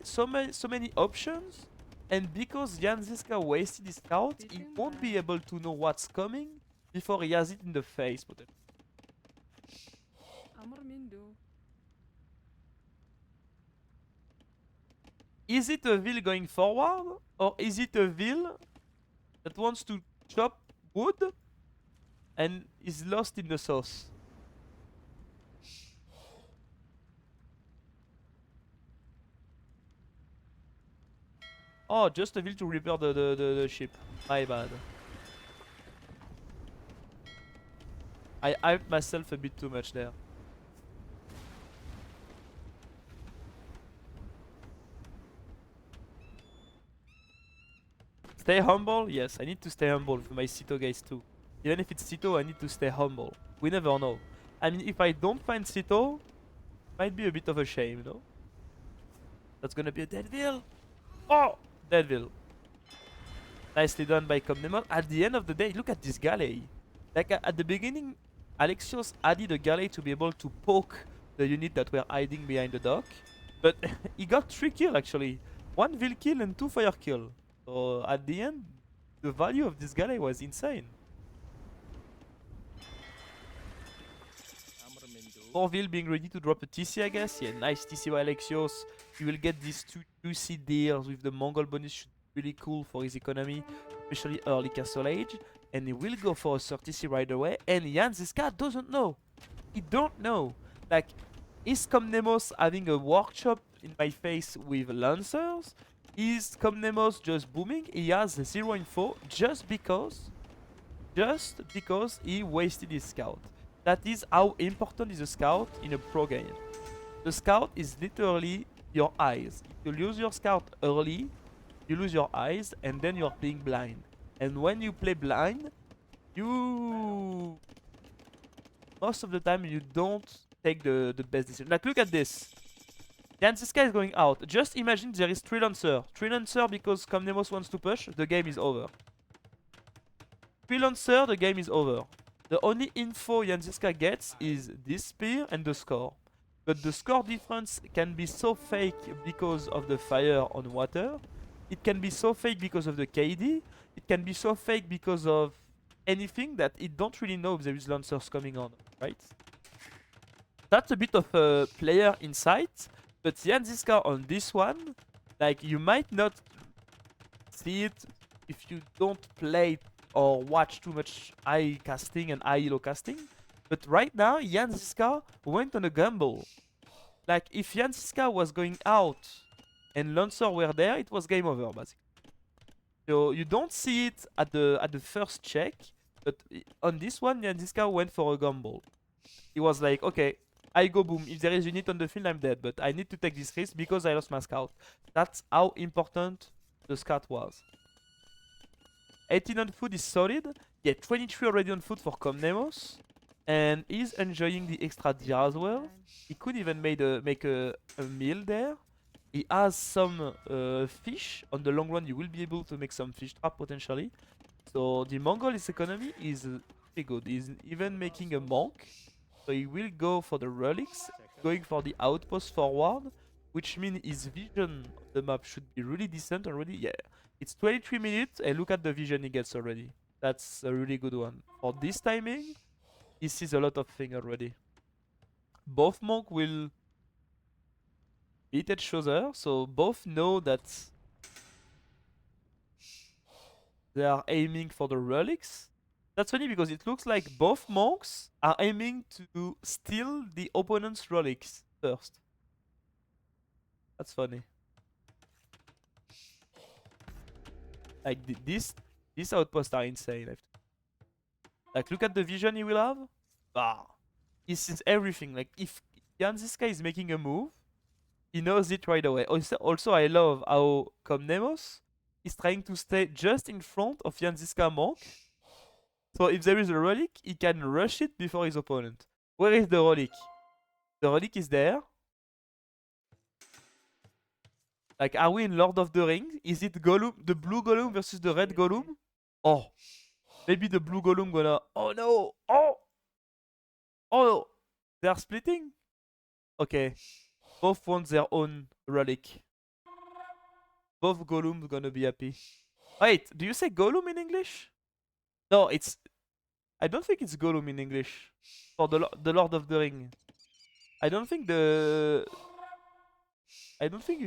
so many options. And because Jan Zizka wasted his scout, he won't be able to know what's coming before he has it in the face. Is it a Vil going forward? Or is it a Vil that wants to chop wood and is lost in the sauce? Oh, just a Vil to repair the ship. My bad. I hyped myself a bit too much there. Stay humble? Yes, I need to stay humble with my Sito guys too. Even if it's Sito, I need to stay humble. We never know. I mean, if I don't find Sito, might be a bit of a shame, you know? That's gonna be a dead Vil. Oh! Dead Vil. Nicely done by Komnenos. At the end of the day, look at this galley. Like, at the beginning, Alexios added a galley to be able to poke the unit that were hiding behind the dock. But he got 3 kills actually. 1 Vil kill and 2 fire kill. So at the end, the value of this galley was insane. 4 Vil being ready to drop a TC, I guess. Yeah, nice TC by Alexios. You will get these 2 juicy deals with the Mongol bonus. Should be really cool for his economy, especially early Castle Age. And he will go for a 30C right away. And Jan Zizka doesn't know. He don't know. Like, is Komnenos having a workshop in my face with Lancers? Is Komnenos just booming? He has 0 info just because he wasted his scout. That is how important is a scout in a pro game. The scout is literally your eyes. If you lose your scout early, you lose your eyes and then you're playing blind. And when you play blind, most of the time you don't take the best decision. Like, look at this. Jan Zizka is going out. Just imagine there is 3 Lancer. 3 Lancer because Komnenos wants to push, the game is over. 3 Lancer, the game is over. The only info Jan Zizka gets is this spear and the score. but the score difference can be so fake because of the fire on water. It can be so fake because of the KD. It can be so fake because of anything that it don't really know if there is lancers coming on, right? That's a bit of a player insight, but Zizka on this one, like you might not see it if you don't play or watch too much high casting and high low casting. But right now, Zizka went on a gamble. Like if Zizka was going out and Lancer were there, it was game over basically. So you don't see it at the first check, but on this one, Zizka went for a gamble. He was like, okay, I go boom. If there is unit on the field, I'm dead. But I need to take this risk because I lost my scout. That's how important the scout was. 18 on food is solid. Yeah, 23 already on food for Komnenos. And he's enjoying the extra deer as well. He could even make a meal there. He has some fish. On the long run, you will be able to make some fish trap potentially. So the Mongol's economy is pretty good. He's even making a monk. So he will go for the relics, going for the outpost forward, which means his vision of the map should be really decent already. Yeah, it's 23 minutes and look at the vision he gets already. That's a really good one. For this timing, he sees a lot of things already. Both monk will beat each other, so both know that they are aiming for the relics. That's funny because it looks like both monks are aiming to steal the opponent's relics first. That's funny. Like these outposts are insane. Like look at the vision he will have. Ah, he sees everything. Like if Zizka is making a move, he knows it right away. Also I love how Komnenos is trying to stay just in front of Zizka monk. So if there is a relic, he can rush it before his opponent. Where is the relic? The relic is there. Like, are we in Lord of the Rings? Is it Gollum, the blue Gollum versus the red Gollum? Oh, maybe the blue Gollum gonna... Oh no! Oh! Oh! They are splitting? Okay. Both want their own relic. Both Gollums gonna be happy. Wait, do you say Gollum in English? No, it's... I don't think it's Gollum in English. For the Lord of the Ring. I don't think you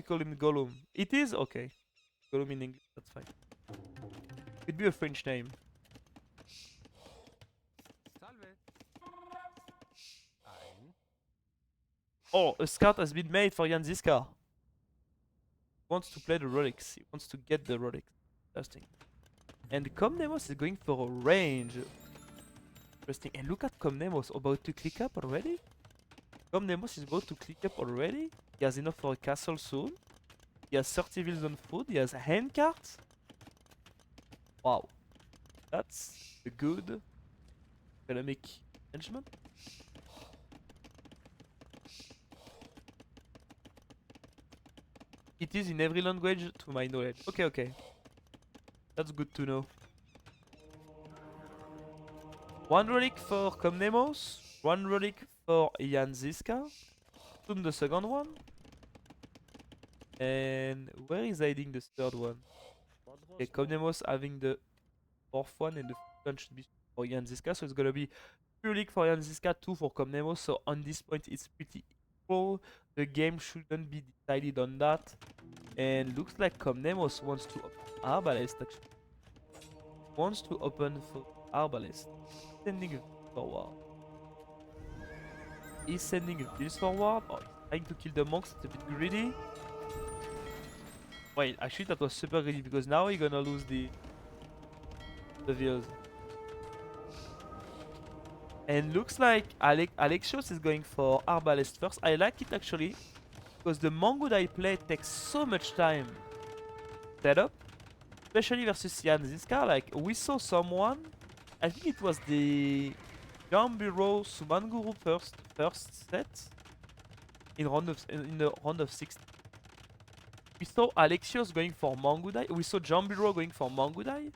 call him Gollum. It is? Okay. Gollum in English, that's fine. Could be a French name. Oh, a scout has been made for Zizka. Wants to play the relics. He wants to get the relics. Interesting. And Komnenos is going for a range. Interesting. And look at Komnenos about to click up already. Komnenos is about to click up already. He has enough for a castle soon. He has 30 vills on food. He has a hand cart. Wow. That's a good economic management. It is in every language to my knowledge. Okay, okay. That's good to know. One relic for Komnenos. One relic for Zizka. Soon the second one. And where is hiding the third one? Okay, Komnenos having the fourth one and the fifth one should be for Zizka. So it's gonna be 3 relic for Zizka, 2 for Komnenos. So on this point it's pretty equal. The game shouldn't be decided on that. And looks like Komnenos wants to open Arbalest actually. Wants to open for Arbalest. Sending a forward. He's sending a pills forward. Oh, he's trying to kill the monks. It's a bit greedy. Wait, actually that was super greedy because now he's gonna lose the views. And looks like Alexios is going for Arbalest first. I like it actually because the Margougou play takes so much time setup, especially versus Zizka. Like we saw someone, I think it was the Jambiro Margougou first set in the round of 60. We saw Alexios going for Margougou. We saw Jambiro going for Margougou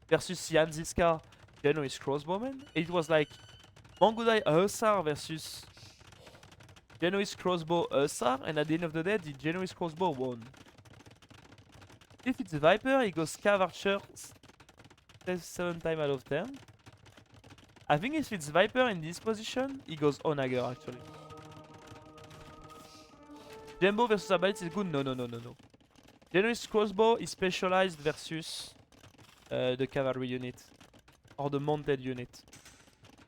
versus Zizka Genoese crossbowman. It was like Margougou Hussar versus Genoese crossbow Hussar, and at the end of the day, the Genoese crossbow won. If it's Viper, he goes Cav Archer 7 times out of 10. I think if it's Viper in this position, he goes Onager actually. Jumbo versus Arbalist is good? No, no, no, no, no. Genoese crossbow is specialized versus the cavalry unit. Or the mounted unit.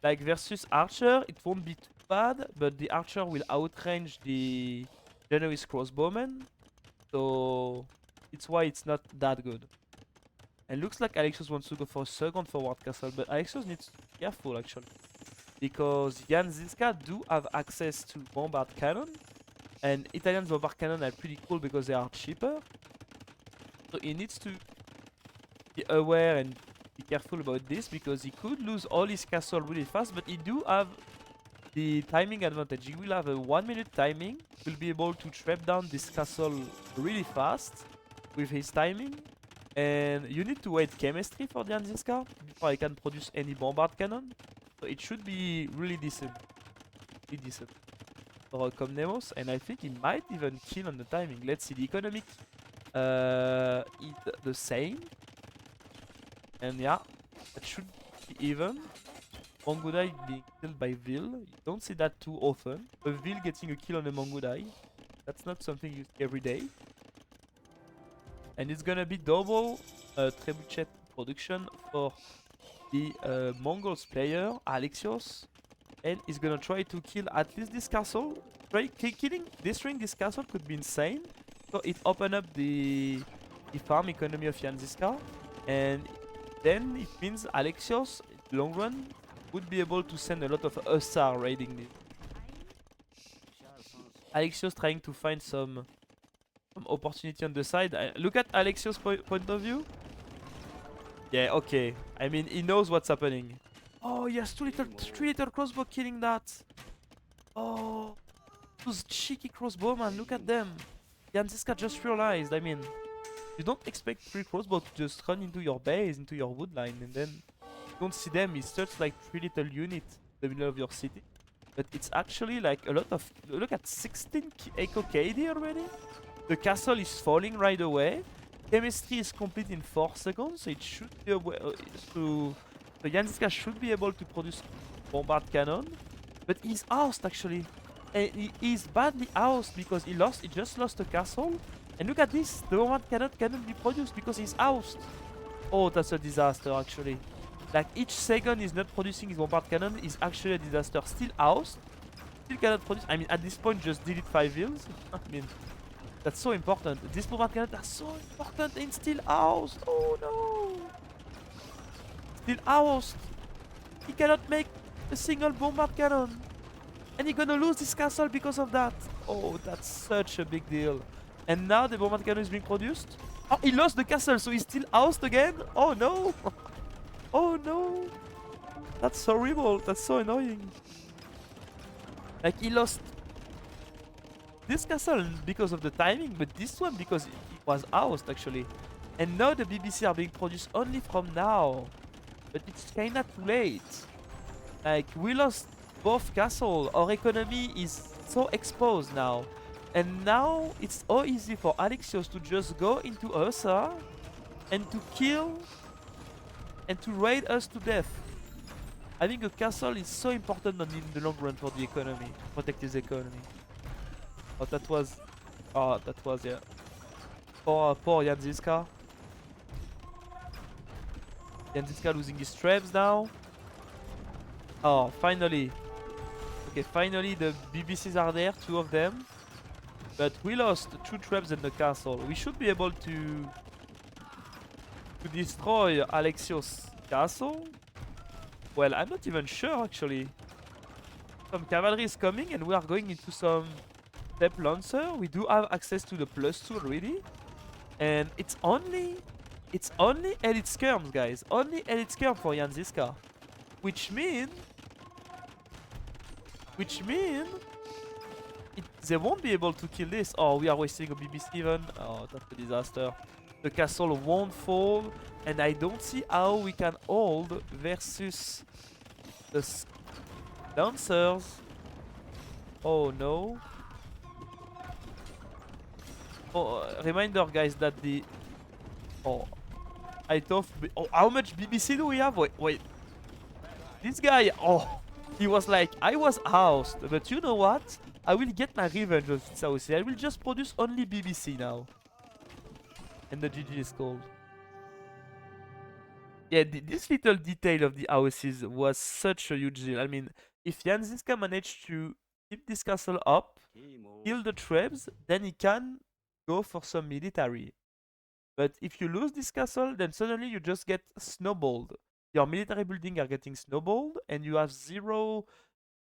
Like versus Archer, it won't be too bad, but the Archer will outrange the Genoese crossbowman. So it's why it's not that good. And looks like Alexios wants to go for a second forward castle, but Alexios needs to be careful actually. Because Jan Zizka do have access to bombard cannon. And Italian bombard cannon are pretty cool because they are cheaper. So he needs to be aware and be careful about this because he could lose all his castle really fast, but he do have the timing advantage. He will have a 1 minute timing. Will be able to trap down this castle really fast with his timing. And you need to wait chemistry for the Zizka before I can produce any bombard cannon. So it should be really decent. Really decent for Komnenos, and I think he might even kill on the timing. Let's see, the economic is the same. And yeah, that should be even. Margougou being killed by Vil. You don't see that too often. A Vil getting a kill on a Margougou. That's not something you see every day. And it's gonna be double trebuchet production for the Mongols player, Alexios. And he's gonna try to kill at least this castle. Destroying this castle could be insane. So it opened up the farm economy of Jan Zizka. And then it means Alexios, in the long run, would be able to send a lot of Hussar raiding this. Alexios trying to find some opportunity on the side. Look at Alexios' point of view. Yeah, okay. I mean, he knows what's happening. Oh, yes, three little crossbow killing that. Oh, those cheeky crossbowmen, look at them. Jan Zizka just realized, I mean, you don't expect 3 crossbow to just run into your base, into your wood line, and then you don't see them. It's just like 3 little units in the middle of your city. But it's actually like a lot of... Look at 16 Echo KD already. The castle is falling right away. Chemistry is complete in 4 seconds, so it should be able to... So Jan Zizka should be able to produce bombard cannon. But he's ousted actually. And he's badly ousted because he just lost a castle. And look at this, the bombard cannon cannot be produced because he's ousted. Oh, that's a disaster actually. Like each second he's not producing his bombard cannon is actually a disaster. Still ousted. Still cannot produce. I mean, at this point just delete 5 vills. I mean, that's so important. This bombard cannon are so important and still ousted. Oh no. Still ousted. He cannot make a single bombard cannon. And he's gonna lose this castle because of that. Oh, that's such a big deal. And now the bombard cannon is being produced. Oh, he lost the castle, so he's still ousted again? Oh no! Oh no! That's horrible, that's so annoying. Like, he lost this castle because of the timing, but this one because it was ousted actually. And now the BBC are being produced only from now. But it's kinda too late. Like, we lost both castles. Our economy is so exposed now. And now it's so easy for Alexios to just go into Hussar and to kill and to raid us to death. I think a castle is so important in the long run for the economy, to protect his economy. Oh, that was... Oh, that was, yeah. Poor Jan Zizka. Jan Zizka losing his traps now. Oh, finally. Okay, finally the BBCs are there, 2 of them. But we lost 2 traps in the castle. We should be able to destroy Alexios' castle. Well, I'm not even sure actually. Some cavalry is coming and we are going into some step lancer. We do have access to the +2 already. And it's only elite skirms, guys. Only elite skirm for Jan Zizka. Which mean they won't be able to kill this. Oh, we are wasting a BB Steven. Oh, that's a disaster. The castle won't fall. And I don't see how we can hold versus the Lancers. Oh no. Oh, reminder guys that the... Oh, I thought... Oh, how much BBC do we have? Wait, wait. This guy, oh, he was like, I was housed, but you know what? I will get my revenge on this house. I will just produce only BBC now. And the GG is called. Yeah, this little detail of the houses was such a huge deal. I mean, if Jan Zizka managed to keep this castle up, kill the trebs, then he can go for some military. But if you lose this castle, then suddenly you just get snowballed. Your military building are getting snowballed, and you have zero.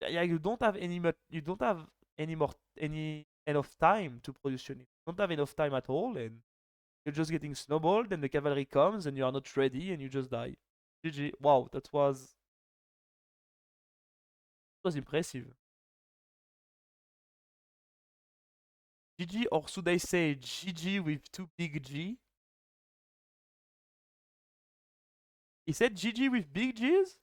Yeah, you don't have you don't have any enough time to produce units. You don't have enough time at all, and you're just getting snowballed. Then the cavalry comes, and you are not ready, and you just die. GG. Wow, that was impressive. GG, or should I say GG with two big G? He said GG with big G's?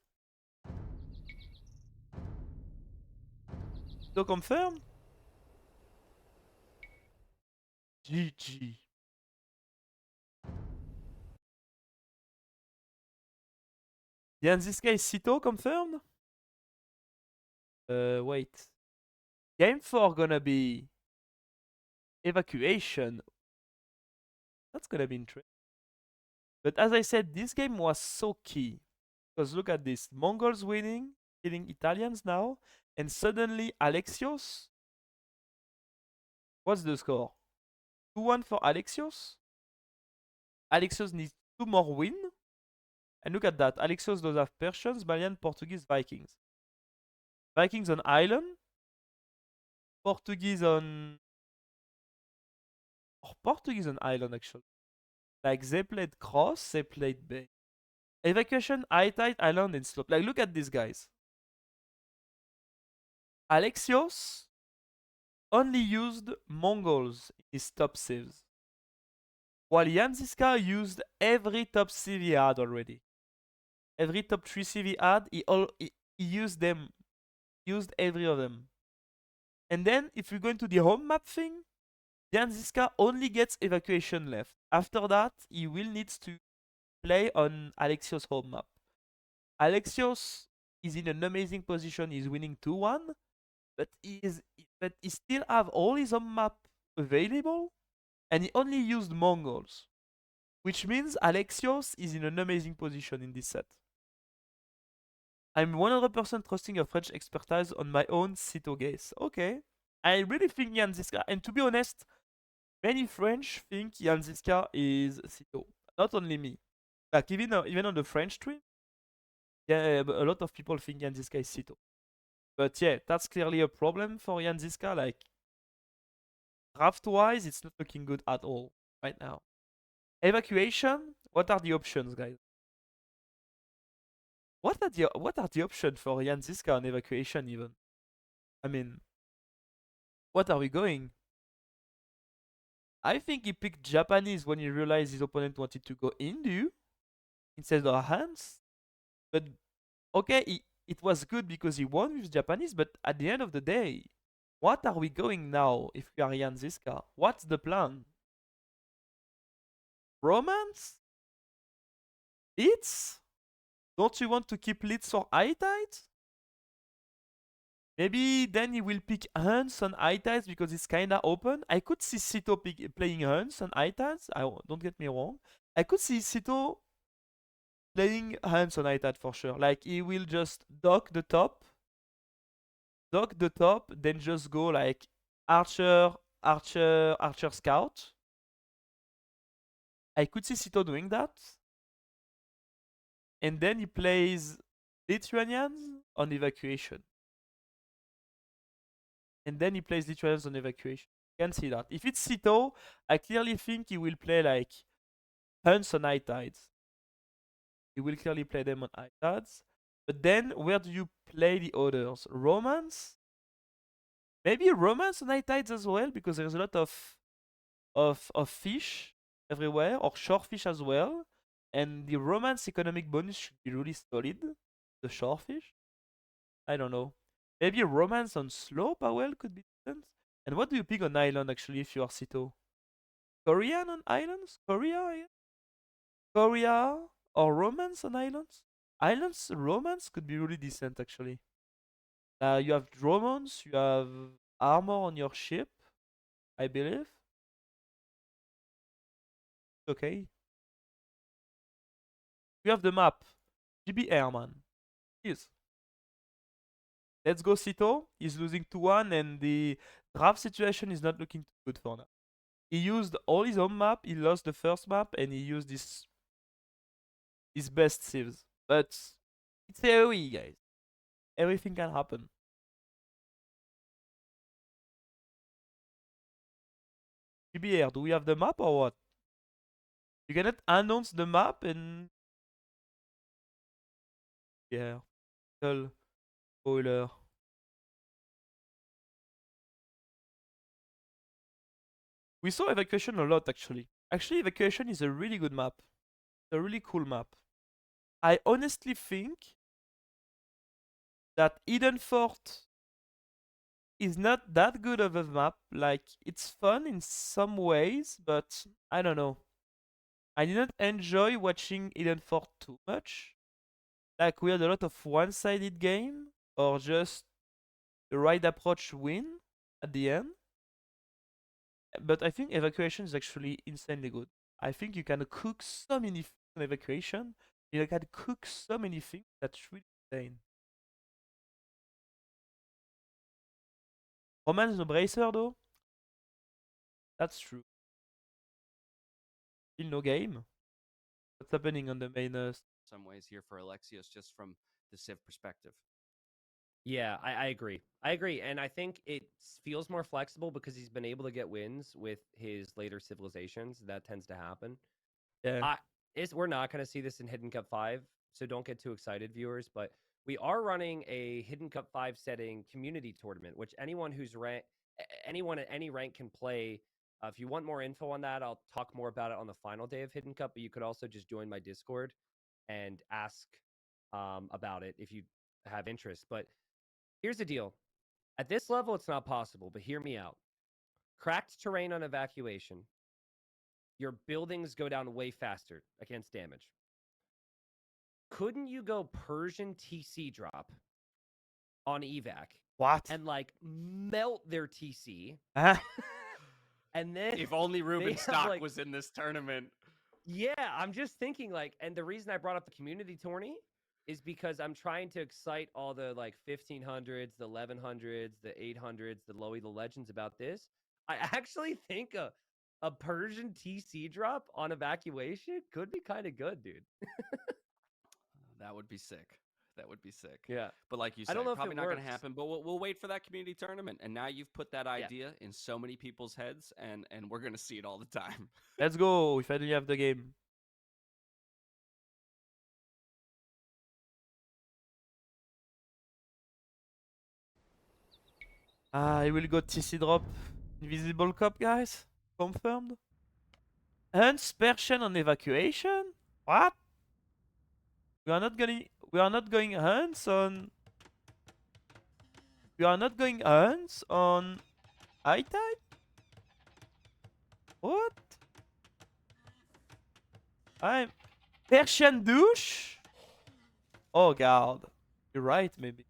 So confirm? GG. Yeah, and this guy is Sito confirmed? Wait. Game 4 gonna be evacuation. That's gonna be interesting. But as I said, this game was so key. Because look at this. Mongols winning, killing Italians now. And suddenly Alexios. What's the score? 2-1 for Alexios. Alexios needs 2 more win. And look at that. Alexios does have Persians, Malian, Portuguese, Vikings. Vikings on island. Portuguese on... Oh, Portuguese on island actually. Like they played cross, they played bay. Evacuation, Hittite, island, and slope. Like look at these guys. Alexios only used Mongols in his top saves. While Jan Zizka used every top save he had already. Every top 3 save he had, he used them. Used every of them. And then if we go into the home map thing, Jan Zizka only gets evacuation left. After that, he will need to play on Alexios' home map. Alexios is in an amazing position. He's winning 2-1, but he still have all his home map available, and he only used Mongols, which means Alexios is in an amazing position in this set. I'm 100% trusting your French expertise on my own Cito guess. Okay. I really think Jan Zizka, and to be honest, many French think Jan Zizka is Cito. Not only me. Like even on the French stream, yeah, a lot of people think Jan Zizka is Cito. But yeah, that's clearly a problem for Jan Zizka. Like draft-wise, it's not looking good at all right now. Evacuation. What are the options, guys? What are the options for Jan Zizka on evacuation even? I mean, what are we going? I think he picked Japanese when he realized his opponent wanted to go Hindu instead of Hans. But okay, it was good because he won with Japanese, but at the end of the day, what are we going now if we are Jan Zizka? What's the plan? Romance? Leeds? Don't you want to keep Leeds or Hittite? Maybe then he will pick Hans on Hittites because it's kinda open. I could see Sito playing Hans on Hittites. Don't get me wrong. I could see Sito playing Hans on Hittite for sure. Like he will just dock the top, then just go like Archer, Archer, Archer Scout. I could see Sito doing that. And then he plays Lithuanians on evacuation. And then he plays Lithuanians on evacuation. Can see that. If it's Sito, I clearly think he will play like Huns on Hittites. He will clearly play them on Hittites. But then where do you play the others? Romance? Maybe Romance on Hittites as well, because there's a lot of fish everywhere, or shorefish as well. And the Romance economic bonus should be really solid. The shorefish? I don't know. Maybe Romance on slow Powell could be decent. And what do you pick on island actually if you are Sito? Korean on islands? Korea, I guess? Korea or Romance on islands? Islands Romance could be really decent actually. You have drones, you have armor on your ship, I believe. Okay. We have the map. GB Airman. Yes. Let's go Sito. He's losing 2-1 and the draft situation is not looking too good for now. He used all his home map, he lost the first map, and he used his best civs. But it's AoE, guys. Everything can happen. GBR, do we have the map or what? You cannot announce the map and... Yeah. Spoiler. We saw Evacuation a lot, actually. Actually, Evacuation is a really good map. It's a really cool map. I honestly think that Eden Fort is not that good of a map. Like, it's fun in some ways, but I don't know. I didn't enjoy watching Eden Fort too much. Like, we had a lot of one-sided game, or just the right approach win at the end. But I think Evacuation is actually insanely good. I think you can cook so many things on Evacuation. You can cook so many things that's really insane. Romance no Bracer though? That's true. Still no game. What's happening on the main? Some ways here for Alexios, just from the Civ perspective. Yeah, I agree. I agree. And I think it feels more flexible because he's been able to get wins with his later civilizations. That tends to happen. Yeah. We're not going to see this in Hidden Cup 5, so don't get too excited, viewers. But we are running a Hidden Cup 5 setting community tournament, which anyone anyone at any rank can play. If you want more info on that, I'll talk more about it on the final day of Hidden Cup. But you could also just join my Discord and ask about it if you have interest. But here's the deal. At this level, it's not possible, but hear me out. Cracked terrain on evacuation. Your buildings go down way faster against damage. Couldn't you go Persian TC drop on evac? What? And like melt their TC. And then if only Ruben Stock like, was in this tournament. Yeah, I'm just thinking like, and the reason I brought up the community tourney is because I'm trying to excite all the like 1500s, the 1100s, the 800s, the Lowy, the legends about this. I actually think a Persian TC drop on evacuation could be kind of good, dude. That would be sick. That would be sick. Yeah. But like you said, I don't know probably if not it going to works. happen. But we'll wait for that community tournament. And now you've put that idea in so many people's heads, and we're going to see it all the time. Let's go. We finally have the game. I will go TC drop. Invisible Cup, guys. Confirmed. Hunts Persian on evacuation? What? We are not going hunts on... We are not going hunts on I-type? What? I'm... Persian douche? Oh god. You're right, maybe.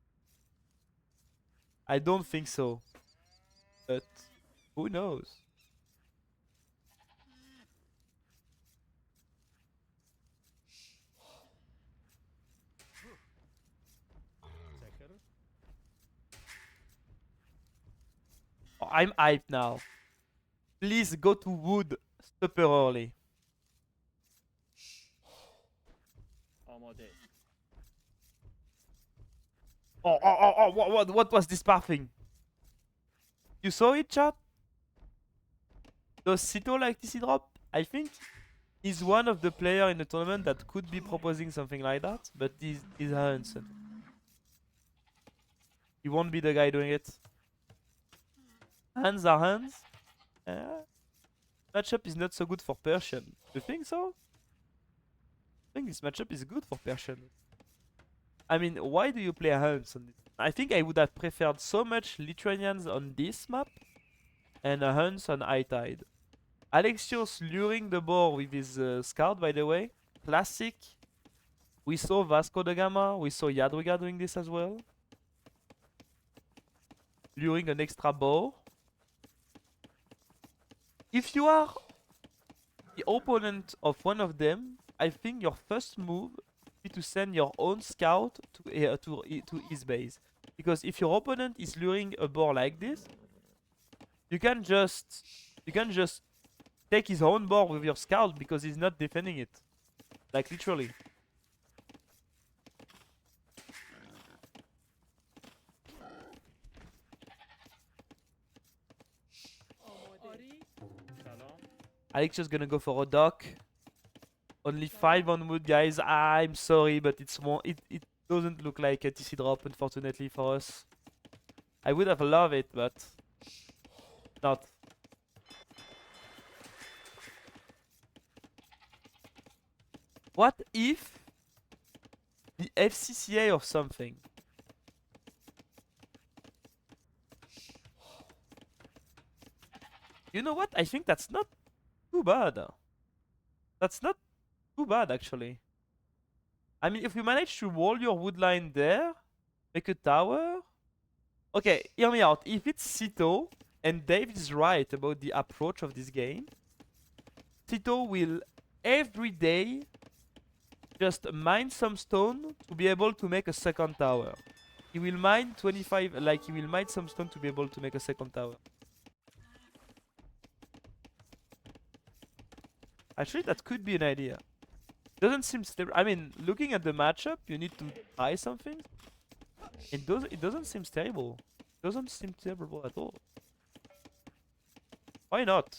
I don't think so. But who knows? Oh, I'm hyped now. Please go to wood super early. Oh, what was this pathing? You saw it, chat? Does Sito like TC drop? I think he's one of the players in the tournament that could be proposing something like that, but he's Hansen. He won't be the guy doing it. Hands are hands. Matchup is not so good for Persian. You think so? I think this matchup is good for Persian. I mean, why do you play Hans on this I think I would have preferred so much Lithuanians on this map and Huns on high tide. Alexios luring the boar with his scout, by the way. Classic. We saw Vasco da Gama, we saw Jadwiga doing this as well. Luring an extra boar. If you are the opponent of one of them, I think your first move is to send your own scout to his base. Because if your opponent is luring a boar like this, you can just take his own boar with your scout because he's not defending it. Like literally. Alexios gonna go for a dock. Only 5 on wood, guys. I'm sorry, but it doesn't look like a TC drop, unfortunately, for us. I would have loved it, but not. What if the FCCA or something? You know what? I think that's not too bad. That's not too bad, actually. I mean, if we manage to wall your wood line there, make a tower. Okay, hear me out. If it's Cito, and Dave is right about the approach of this game, Cito will every day just mine some stone to be able to make a second tower. He will mine 25, like he will mine some stone to be able to make a second tower. Actually, that could be an idea. Doesn't seem I mean, looking at the matchup, you need to try something. It doesn't seem terrible. It doesn't seem terrible at all. Why not?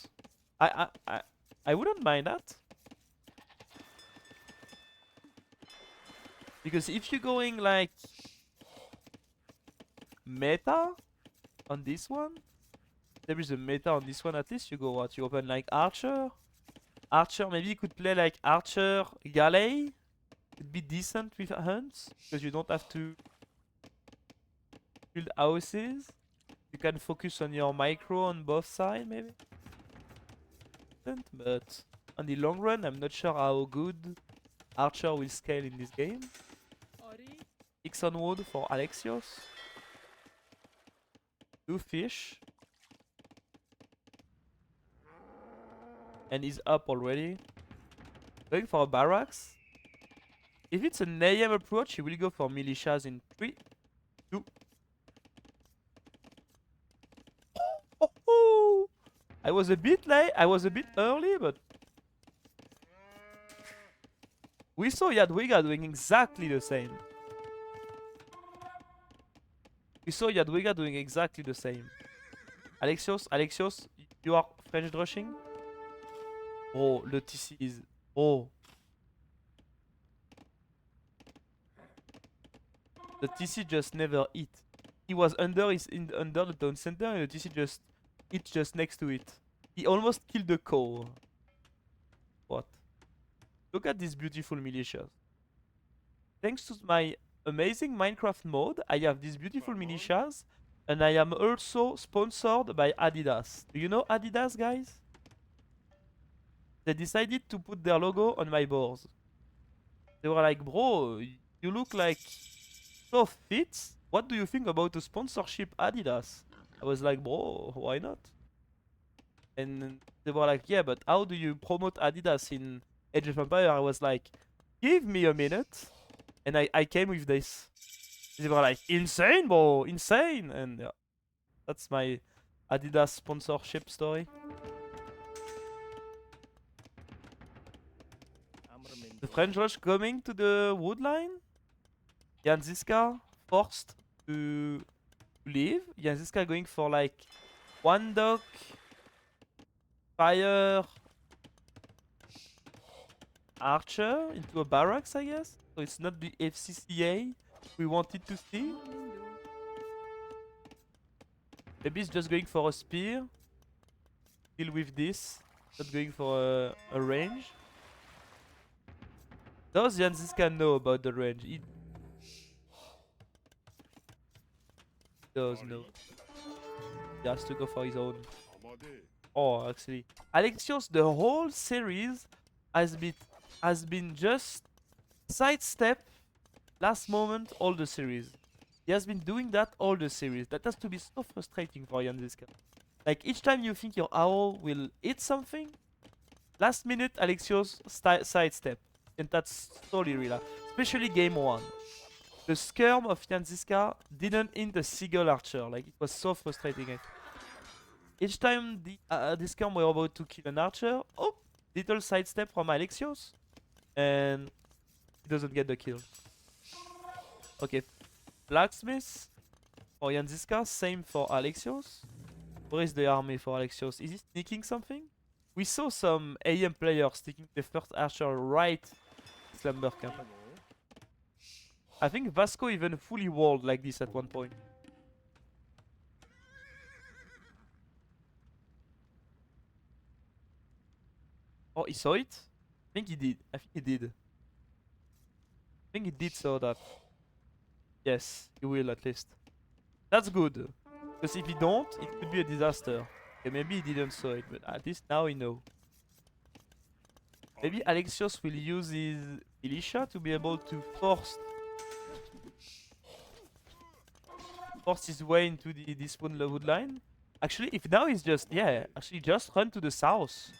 I wouldn't mind that. Because if you're going like meta on this one, there is a meta on this one at least. You go what? You open like Archer. Archer, maybe you could play like Archer Galley. Could be decent with hunts because you don't have to build houses. You can focus on your micro on both sides, maybe. But on the long run, I'm not sure how good Archer will scale in this game. X on wood for Alexios. 2 fish. And he's up already. Going for a barracks. If it's an AM approach, he will go for militias in 3, 2. Oh! I was a bit late. I was a bit early, but we saw Jadwiga doing exactly the same. We saw Jadwiga doing exactly the same. Alexios, you are French rushing? Oh, le TC is... Oh. The TC just never hit. He was under under the town center and the TC just hit just next to it. He almost killed the core. What? Look at these beautiful militias. Thanks to my amazing Minecraft mode, I have these beautiful militias, and I am also sponsored by Adidas. Do you know Adidas, guys? They decided to put their logo on my boards. They were like, bro, you look like so fit. What do you think about a sponsorship Adidas? I was like, bro, why not? And they were like, yeah, but how do you promote Adidas in Age of Empire? I was like, give me a minute. And I came with this. They were like, insane, bro, insane. And yeah, that's my Adidas sponsorship story. The French rush coming to the wood line. Jan Zizka forced to leave. Jan Zizka going for like 1 dock, fire, archer into a barracks, I guess. So it's not the FCCA we wanted to see. Maybe it's just going for a spear. Deal with this. Not going for a range. Does Jan Zizka know about the range? does know. He has to go for his own. Oh, actually, Alexios, the whole series has been just sidestep last moment all the series. He has been doing that all the series. That has to be so frustrating for Jan Zizka. Like each time you think your owl will hit something, last minute Alexios sidestep, and that's totally real. Especially game 1. The skirm of Jan Zizka didn't hit the single archer. Like it was so frustrating. Each time the skirm were about to kill an archer, oh, little sidestep from Alexios, and he doesn't get the kill. Okay, blacksmith for Jan Zizka, same for Alexios. Where is the army for Alexios? Is he sneaking something? We saw some AM players sticking the first archer right Slumber Camp. I think Vasco even fully walled like this at one point. Oh, he saw it? I think he did. I think he did. I think he did saw that. Yes, he will at least. That's good. Because if he don't, it could be a disaster. Okay, maybe he didn't saw it, but at least now he know. Maybe Alexios will use his Militia to be able to force his way into this wood line. Actually, if now he's just, yeah, actually just run to the south.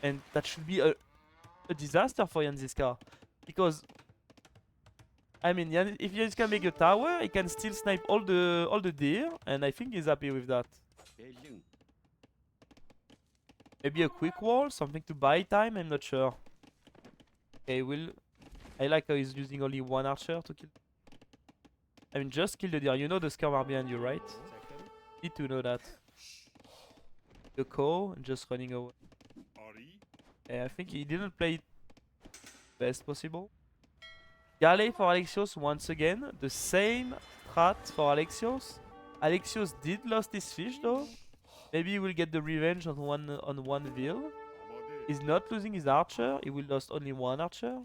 And that should be a disaster for Jan Zizka. Because, I mean, if Jan Zizka make a tower, he can still snipe all the deer. And I think he's happy with that. Maybe a quick wall, something to buy time, I'm not sure. Okay, I like how he's using only one archer to kill. I mean, just kill the deer. You know the scum are behind you, right? Need to know that. The cow and just running away. I think he didn't play it best possible. Galley for Alexios once again. The same strat for Alexios. Alexios did lost his fish though. Maybe he will get the revenge on one veil. He's not losing his archer. He will lost only one archer.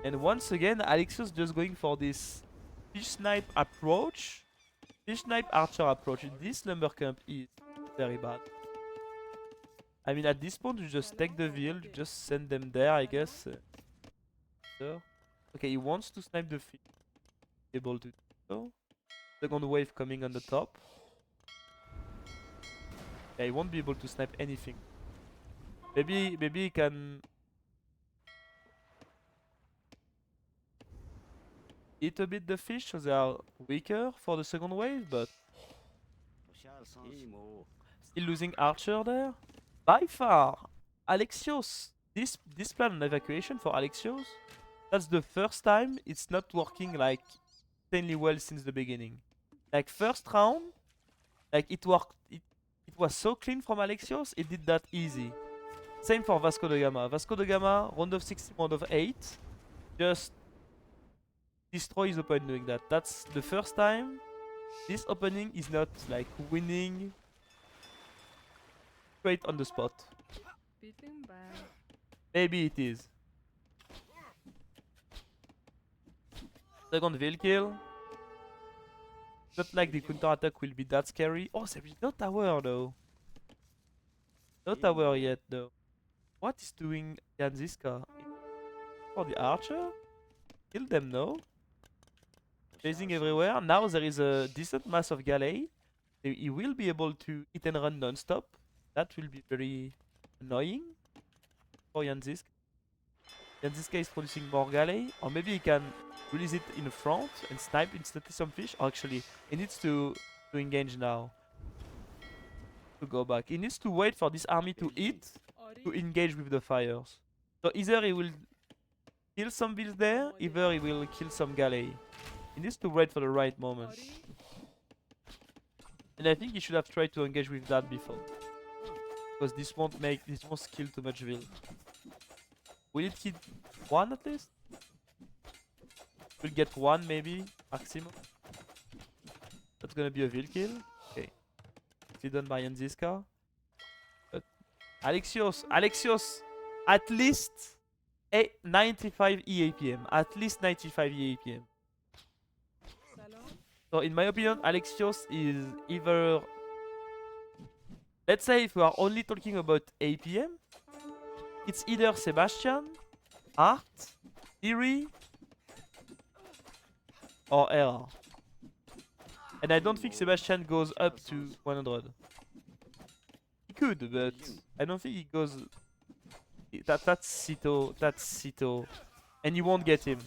And once again, Alexios just going for this fish snipe approach. Fish snipe archer approach. This lumber camp is very bad. I mean, at this point, you just take the veil, you just send them there, I guess. Okay, he wants to snipe the fish. Able to do so. Second wave coming on the top. Yeah, he won't be able to snipe anything. Maybe he can eat a bit the fish so they are weaker for the second wave, but still losing archer there. By far, Alexios, this plan on evacuation for Alexios, that's the first time it's not working like insanely well since the beginning. Like first round, like it worked, it was so clean from Alexios, it did that easy. Same for Vasco da Gama. Vasco da Gama, round of 16, round of 8, just destroy his opponent doing that. That's the first time this opening is not like winning straight on the spot. Maybe it is. Second veil kill. Not like the counter attack will be that scary. Oh, there is no tower though. No tower yet though. What is doing Jan Zizka? For the archer? Kill them, no? Chasing everywhere. Now there is a decent mass of galley. He will be able to hit and run non-stop. That will be very annoying for Jan Zizka. Jan Zizka is producing more galley. Or maybe he can release it in front and snipe instantly some fish. Or actually, he needs to engage now. To go back. He needs to wait for this army to hit to engage with the fires. So either he will kill some bills there, either he will kill some galley. He needs to wait for the right moment. And I think he should have tried to engage with that before. Because this won't kill too much veil. Will it hit one at least? We'll get one maybe, maximum. That's gonna be a veil kill. Okay. It's done by Jan Zizka. But Alexios, at least 95 EAPM. At least 95 EAPM. So in my opinion, Alexios is either, let's say if we are only talking about APM, it's either Sebastian, Art, Theory, or Era. And I don't think Sebastian goes up to 100. He could, but I don't think he goes. That's Sito. That's Sito, and you won't get him.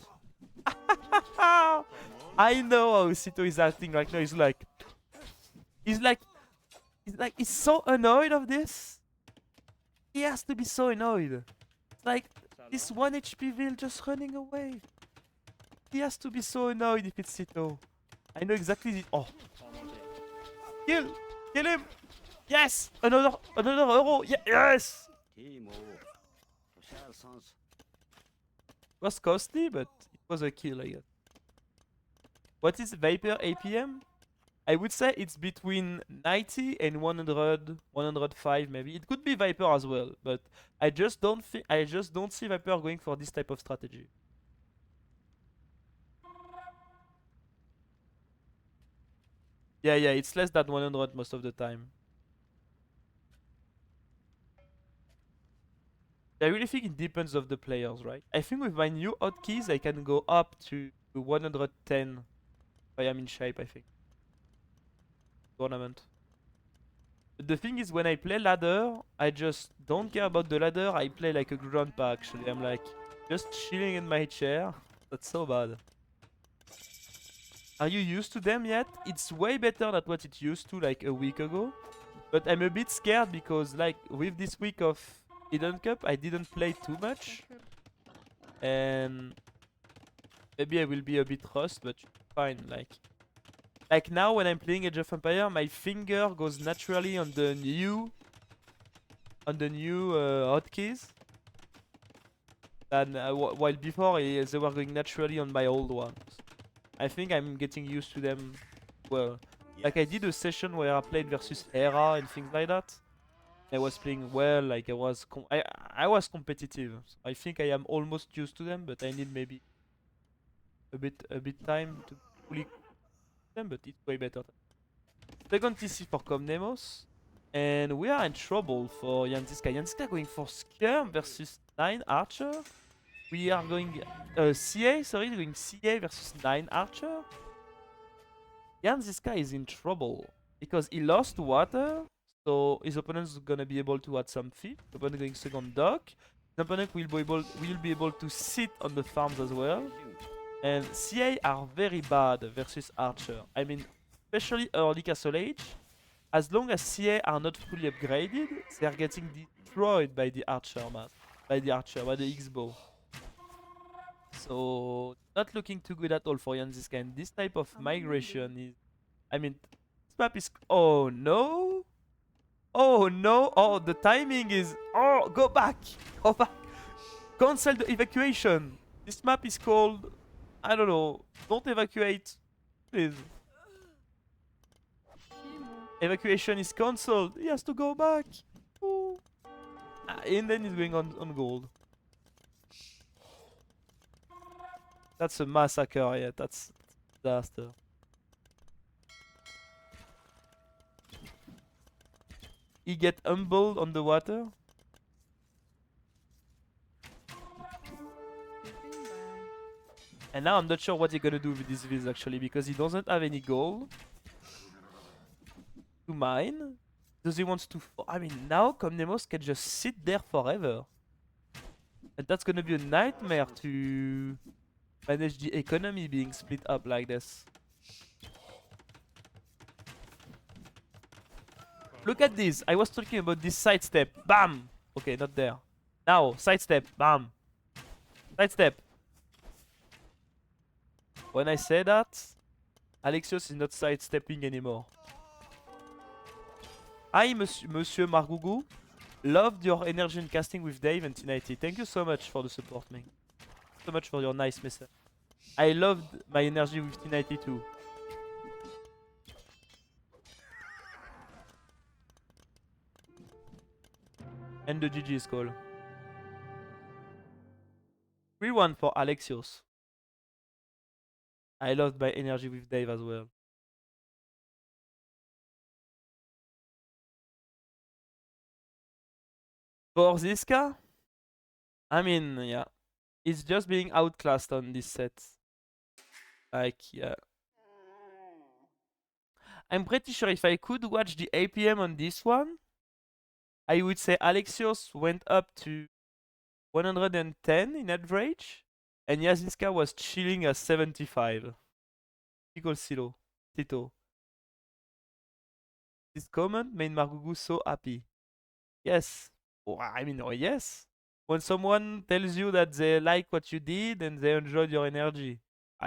I know how Sito is acting right now. He's like, he's like, he's so annoyed of this. He has to be so annoyed. It's like this 1 HP Vil just running away. He has to be so annoyed if it's Sito. I know exactly the. Oh, kill him! Yes, another euro. Yes. It was costly, but it was a kill, I guess. What is Viper APM? I would say it's between 90 and 100, 105 maybe. It could be Viper as well, but I just don't see Viper going for this type of strategy. Yeah, it's less than 100 most of the time. I really think it depends of the players, right? I think with my new hotkeys, I can go up to 110 if I am in shape, I think. Tournament. But the thing is, when I play ladder, I just don't care about the ladder. I play like a grandpa, actually. I'm like, just chilling in my chair. That's so bad. Are you used to them yet? It's way better than what it used to like a week ago. But I'm a bit scared because like with this week of HiddenCup, I didn't play too much. And maybe I will be a bit rust, but fine. Like now when I'm playing Age of Empire, my finger goes naturally on the new hotkeys. Than while before they were going naturally on my old ones. I think I'm getting used to them well. Like I did a session where I played versus Hera and things like that. I was playing well, like I was competitive. So I think I am almost used to them, but I need maybe a bit time to fully them, but it's way better. Second TC for Komnenos. And we are in trouble for Zizka. Zizka going for Skirm versus 9 Archer. We are going CA, sorry, going CA versus 9 Archer. Zizka is in trouble because he lost water, so his opponent is gonna be able to add some feet. The opponent going second dock. The opponent will be able to sit on the farms as well. And CA are very bad versus Archer. I mean, especially early Castle Age. As long as CA are not fully upgraded, they are getting destroyed by the Archer, man. By the X-Bow. So, not looking too good at all for Zizka. And this type of migration is... I mean, this map is... Oh, no! Oh, no! Oh, the timing is... Oh, go back! Go back! Cancel the evacuation! This map is called... I don't know. Don't evacuate. Please. Evacuation is cancelled. He has to go back. Oh. And then he's going on gold. That's a massacre, yeah. That's a disaster. He get humbled on the water. And now I'm not sure what he's gonna do with this viz actually, because he doesn't have any gold to mine. Does he want to... I mean, now Komnenos can just sit there forever. And that's gonna be a nightmare to manage the economy being split up like this. Look at this. I was talking about this sidestep. Bam! Okay, not there. Now, sidestep. Bam! Sidestep. When I say that, Alexios is not sidestepping anymore. Hi, Monsieur Margougou. Loved your energy and casting with Dave and T90. Thank you so much for the support, man. So much for your nice message. I loved my energy with T90 too. And the GG's call. 3-1 for Alexios. I loved my energy with Dave as well. For Zizka, I mean, yeah, he's just being outclassed on this set. Like, yeah. I'm pretty sure if I could watch the APM on this one, I would say Alexios went up to 110 in average, and Yazinska was chilling at 75. Equal Silo. Tito. This comment made Margougou so happy. Yes. Oh, I mean, oh, yes. When someone tells you that they like what you did and they enjoyed your energy,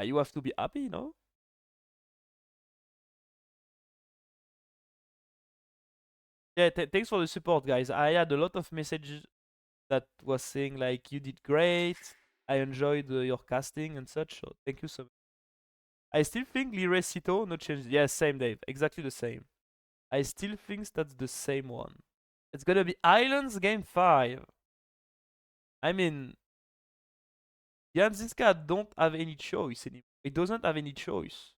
you have to be happy, no? Yeah, thanks for the support, guys. I had a lot of messages that was saying like you did great. I enjoyed your casting and such. So thank you so much. I still think Lirecito no change. Yes, same Dave. Exactly the same. I still think that's the same one. It's gonna be Islands Game 5. I mean, Jan Zizka don't have any choice anymore. He doesn't have any choice.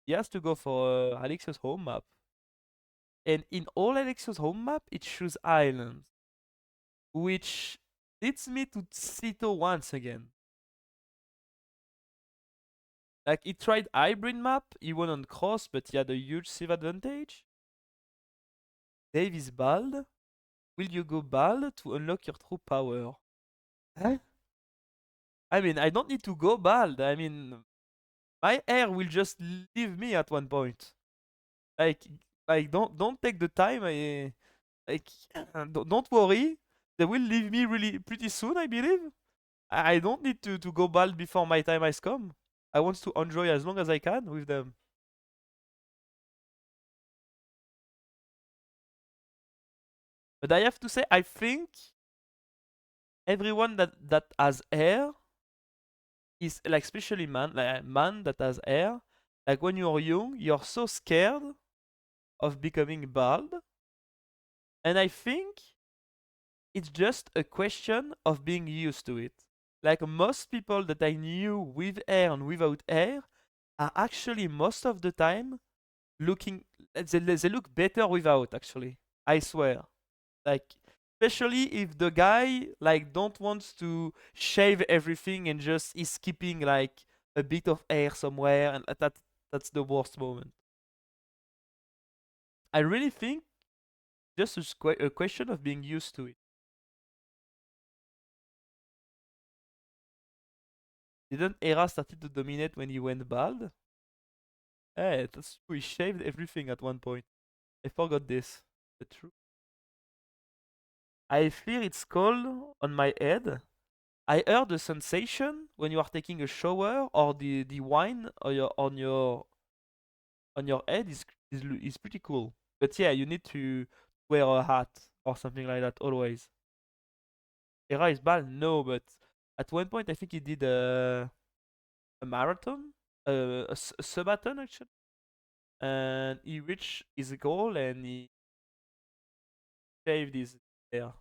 He has to go for Alexios home map. And in all Alexios home map, it chooses Islands. Which leads me to Cito once again. Like, he tried hybrid map, he won on cross, but he had a huge save advantage. Dave is bald. Will you go bald to unlock your true power? Huh? I mean, I don't need to go bald. I mean, my hair will just leave me at one point. Like, like don't take the time. Like, don't worry. They will leave me really pretty soon, I believe. I don't need to go bald before my time has come. I want to enjoy as long as I can with them. But I have to say, I think everyone that has hair is like, especially man, like man that has hair. Like when you're young, you're so scared of becoming bald, and I think it's just a question of being used to it. Like most people that I knew with hair and without hair are actually most of the time looking. They look better without. Actually, I swear. Like, especially if the guy like don't want to shave everything and just is keeping like a bit of hair somewhere, and that's the worst moment. I really think just a question of being used to it. Didn't Era started to dominate when he went bald? Hey, that's true. He shaved everything at one point. I forgot this. The truth. I fear it's cold on my head. I heard the sensation when you are taking a shower, or the wine on your head is pretty cool. But yeah, you need to wear a hat or something like that always. Era is bald? No, but at one point I think he did a marathon, a subathon actually, and he reached his goal and he shaved his hair.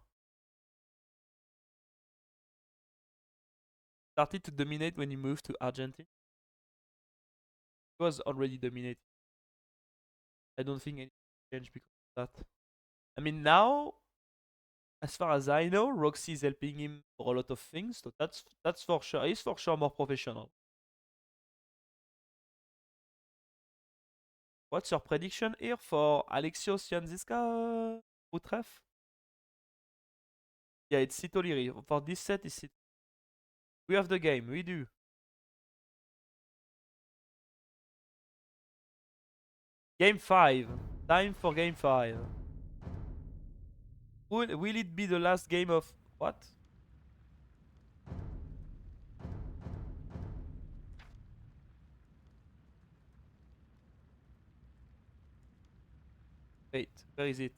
Started to dominate when he moved to Argentina. He was already dominating. I don't think anything changed because of that. I mean, now, as far as I know, Roxy is helping him for a lot of things, so that's for sure. He's for sure more professional. What's your prediction here for Alexios Janziska, Utref? Yeah, it's Sitoliri. For this set, it's we have the game. We do. Game 5. Time for game 5. Will it be the last game of what? Wait, where is it?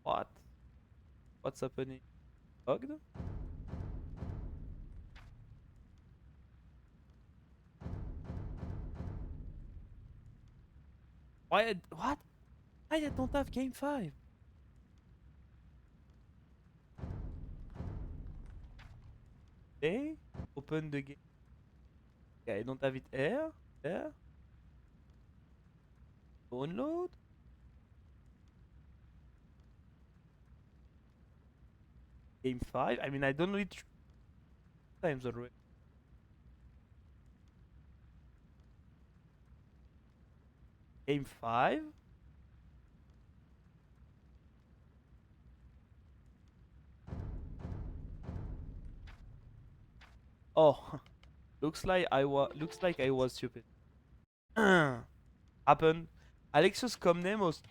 What? What's happening? Bugged? What? I don't have game 5. Okay. Open the game. Okay, I don't have it here. There. Download. Game 5. I mean, I downloaded it 3 times already. Game 5. Oh, looks like I was stupid. Happened. Alexios Komnenos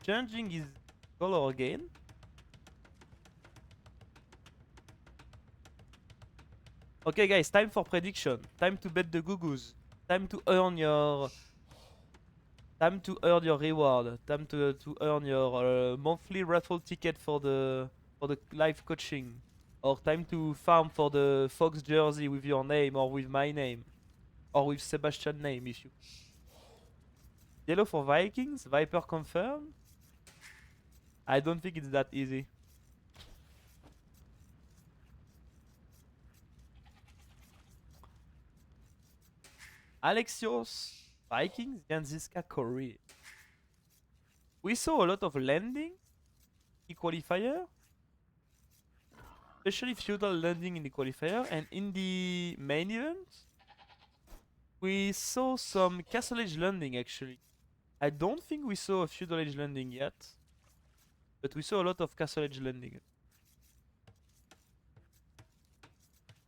changing his color again. Okay, guys, time for prediction. Time to bet the Gugus. Time to earn your reward. Time to earn your monthly raffle ticket for the live coaching. Or time to farm for the Fox jersey with your name or with my name. Or with Sebastian's name if you. Yellow for Vikings. Viper confirmed. I don't think it's that easy. Alexios, Vikings, and Zizka, Korea. We saw a lot of landing in qualifier, especially feudal landing in the qualifier, and in the main event, we saw some castle age landing actually. I don't think we saw a feudal age landing yet, but we saw a lot of castle age landing.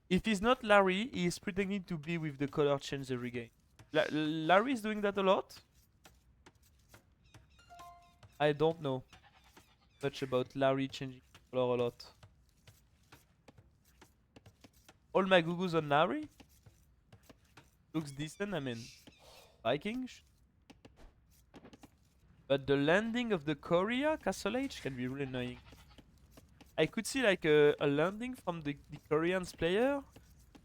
If he's not Larry, he is pretending to be with the color change every game. Larry is doing that a lot. I don't know much about Larry changing color a lot. All my Gugus on Larry. Looks decent, I mean, Vikings. But the landing of the Korea Castle Age can be really annoying. I could see like a landing from the Koreans player.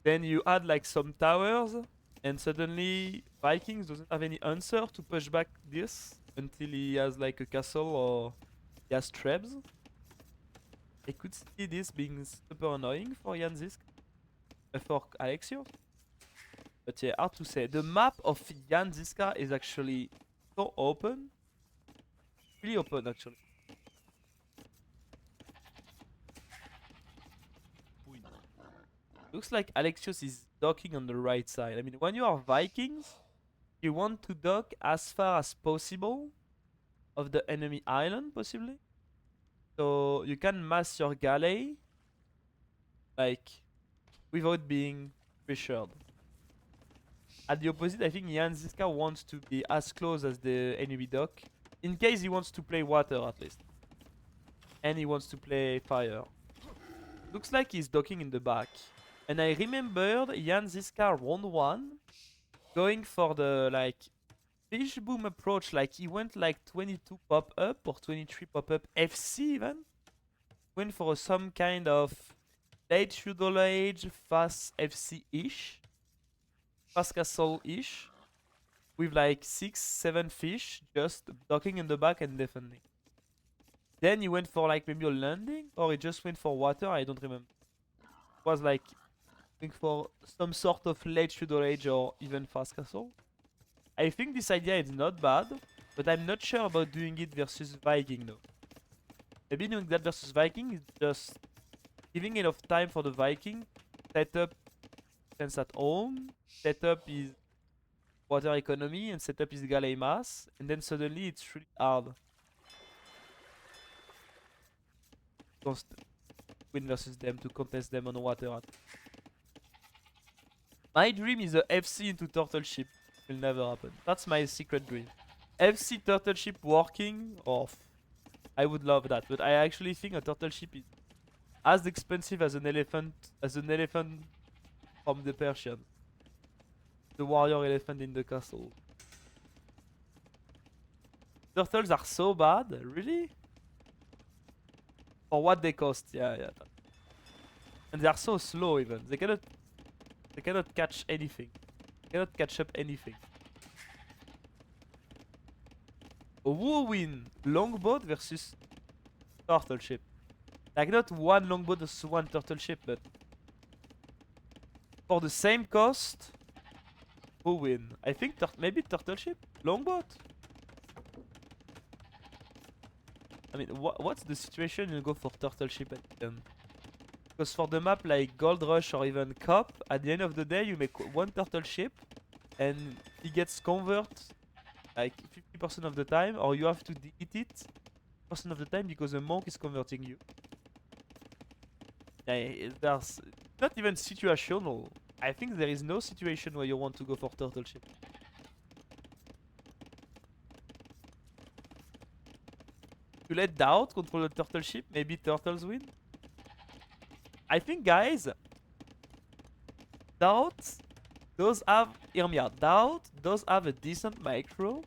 Then you add like some towers. And suddenly Vikings doesn't have any answer to push back this until he has like a castle or he has trebs. I could see this being super annoying for Jan Zizka. For Alexios. But yeah, hard to say. The map of Jan Zizka is actually so open. Really open actually. Looks like Alexios is docking on the right side. I mean, when you are Vikings, you want to dock as far as possible of the enemy island, possibly. So you can mass your galley, like, without being pressured. At the opposite, I think Jan Zizka wants to be as close as the enemy dock, in case he wants to play water at least. And he wants to play fire. Looks like he's docking in the back. And I remembered Jan Zizka round 1 going for the like fish boom approach. Like he went like 22 pop up or 23 pop up FC even. Went for some kind of late feudal age fast FC-ish. Fast castle-ish. With like 6-7 fish just docking in the back and defending. Then he went for like maybe a landing or he just went for water, I don't remember. It was like going for some sort of late feudal age or even fast castle. I think this idea is not bad, but I'm not sure about doing it versus Viking though. Maybe doing that versus Viking is just giving enough time for the Viking. Set up defense at home, set up his water economy and set up his galley mass, and then suddenly it's really hard. Win versus them to contest them on water. My dream is a FC into turtle ship. Will never happen. That's my secret dream. FC turtle ship working. Oh, I would love that. But I actually think a turtle ship is as expensive as an elephant from the Persian. The warrior elephant in the castle. Turtles are so bad, really? For what they cost, yeah. And they are so slow even. They cannot catch anything. They cannot catch up anything. A whirlwind longboat versus turtle ship. Like not one longboat versus one turtle ship, but for the same cost, Who win? I think maybe turtle ship? Longboat? I mean, what's the situation you go for turtle ship at the end? Because for the map like Gold Rush or even Cup, at the end of the day you make one turtle ship and he gets convert like 50% of the time, or you have to delete it % of the time because a monk is converting you. There's not even situational. I think there is no situation where you want to go for turtle ship. You let Doubt control the turtle ship, maybe turtles win. I think, guys, Doubt does have, hear me out, Doubt does have a decent micro.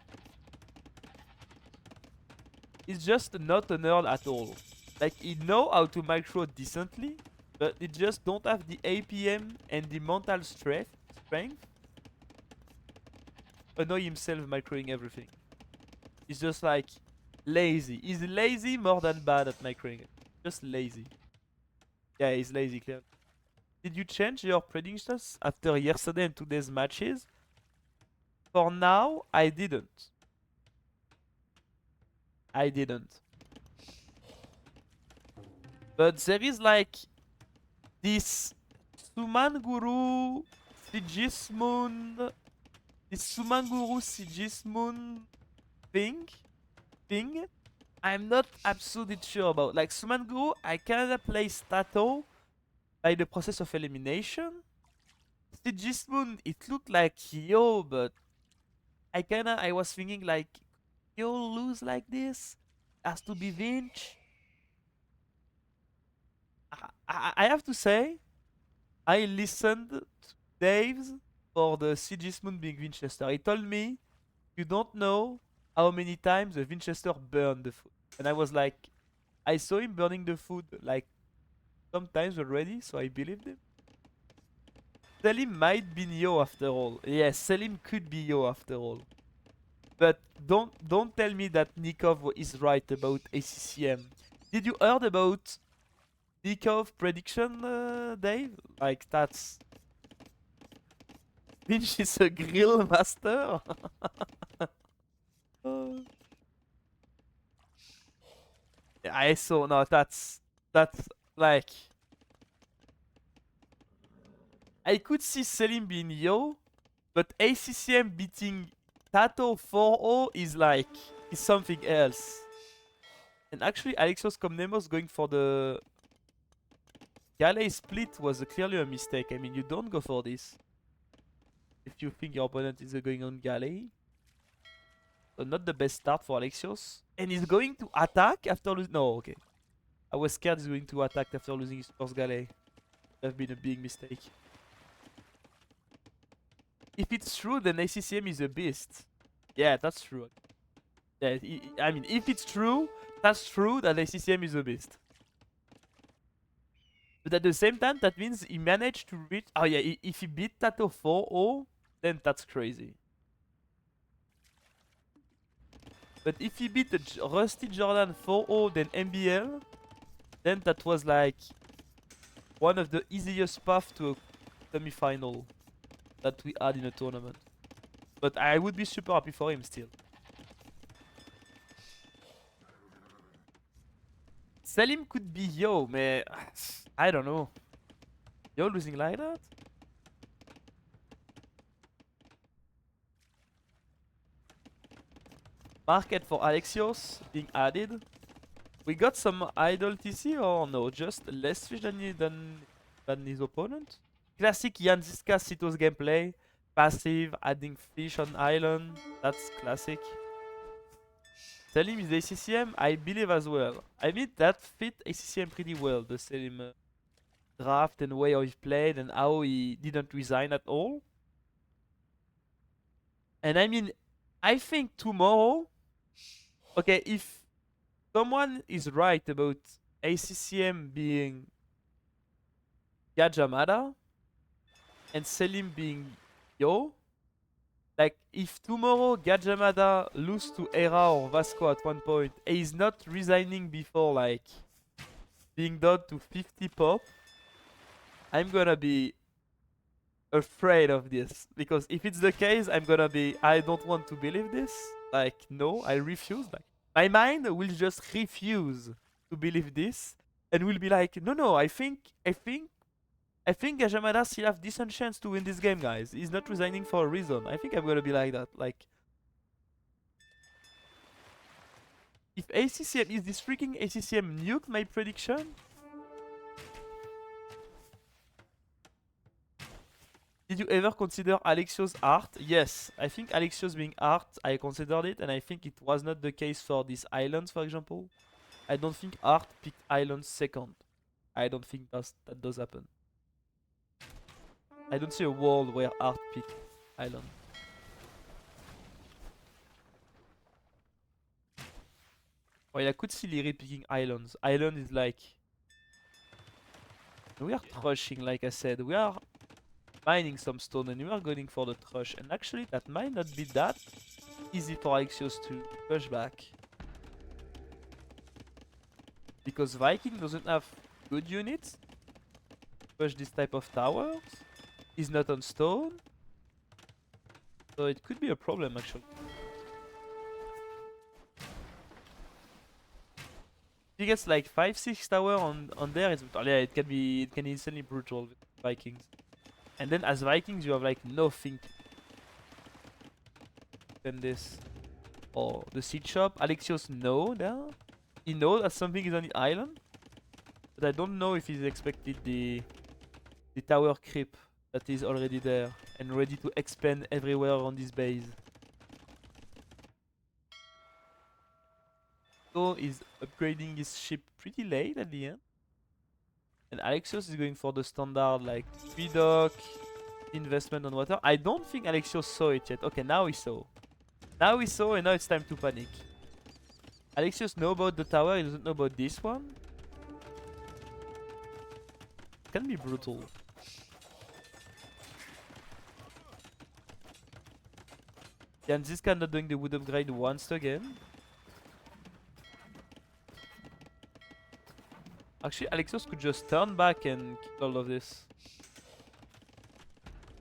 It's just not a nerd at all. Like, he know how to micro decently, but he just don't have the APM and the mental strength annoy himself microing everything. He's just like lazy. He's lazy more than bad at microing it. Just lazy. Yeah, he's lazy, clearly. Did you change your predictions after yesterday and today's matches? For now, I didn't. I didn't. But there is like this Sumanguru Sigismund, this Sumanguru Sigismund thing. I'm not absolutely sure about. Like Sumanguru, I kinda play Stato by the process of elimination. Sigismund, it looked like yo, but I was thinking like, yo, lose like this has to be Vinch. I have to say, I listened to Dave's for the Sigismund being Winchester. He told me, you don't know how many times the Winchester burned the food. And I was like, I saw him burning the food like sometimes already, so I believed him. Selim might be Yo after all. Yes, Selim could be Yo after all. But don't tell me that Nikov is right about ACCM. Did you heard about Nikov prediction, Dave? Like that's Finch is a grill master. Yeah, I saw. No, that's like I could see Selim being Yo, but ACCM beating Tato 4-0 is like is something else. And actually, Alexios Komnenos going for the Galley split was clearly a mistake. I mean, you don't go for this if you think your opponent is going on Galley. So not the best start for Alexios. And he's going to attack after losing. No, okay. I was scared he's going to attack after losing his first Galley. That have been a big mistake. If it's true, then ACCM is a beast. Yeah, that's true. Yeah, I mean, if it's true, that's true that ACCM is a beast. But at the same time, that means he managed to reach... Oh yeah, if he beat Tato 4-0, then that's crazy. But if he beat Rusty Jordan 4-0, then MBL, then that was like one of the easiest paths to a semi-final that we had in a tournament. But I would be super happy for him still. Selim could be Yo, man. I don't know. Yo losing like that? Market for Alexios being added. We got some idle TC or no? Just less fish than his opponent? Classic Jan Zizka Citos gameplay. Passive, adding fish on island. That's classic. Selim is ACCM? I believe as well. I mean, that fit ACCM pretty well. The Selim draft and way how he played and how he didn't resign at all. And I mean, I think tomorrow... Okay, if someone is right about ACCM being Gajamada and Selim being Yo, like if tomorrow Gajamada lose to Era or Vasco at one point and he's not resigning before like being done to 50 pop, I'm gonna be afraid of this. Because if it's the case, I'm gonna be, I don't want to believe this. Like, no, I refuse. Like, my mind will just refuse to believe this. And will be like, no, I think Gajamada still have decent chance to win this game, guys. He's not resigning for a reason. I think I'm gonna be like that. Like, if ACCM is this freaking ACCM nuked my prediction. Did you ever consider Alexios art? Yes, I think Alexios being art, I considered it, and I think it was not the case for these islands, for example. I don't think art picked islands second. I don't think that does happen. I don't see a world where art picked island. Oh, I could see Lyri picking islands. Island is like... We are trushing, like I said. We are mining some stone and we are going for the trush. And actually, that might not be that easy for Alexios to push back. Because Viking doesn't have good units. Push this type of towers. He's not on stone. So it could be a problem actually. If he gets like 5-6 tower on there, it's brutal. Yeah, it can be instantly brutal with Vikings. And then as Vikings you have like nothing than this. Oh, the seed shop. Alexios know now. He knows that something is on the island. But I don't know if he's expected the tower creep that is already there and ready to expand everywhere on this base. So is upgrading his ship pretty late at the end. And Alexios is going for the standard like 3 dock, investment on water. I don't think Alexios saw it yet. Okay, now he saw. Now he saw and now it's time to panic. Alexios knows about the tower, he doesn't know about this one. It can be brutal. Yeah, and Zizka not doing the wood upgrade once again. Actually, Alexios could just turn back and kill all of this.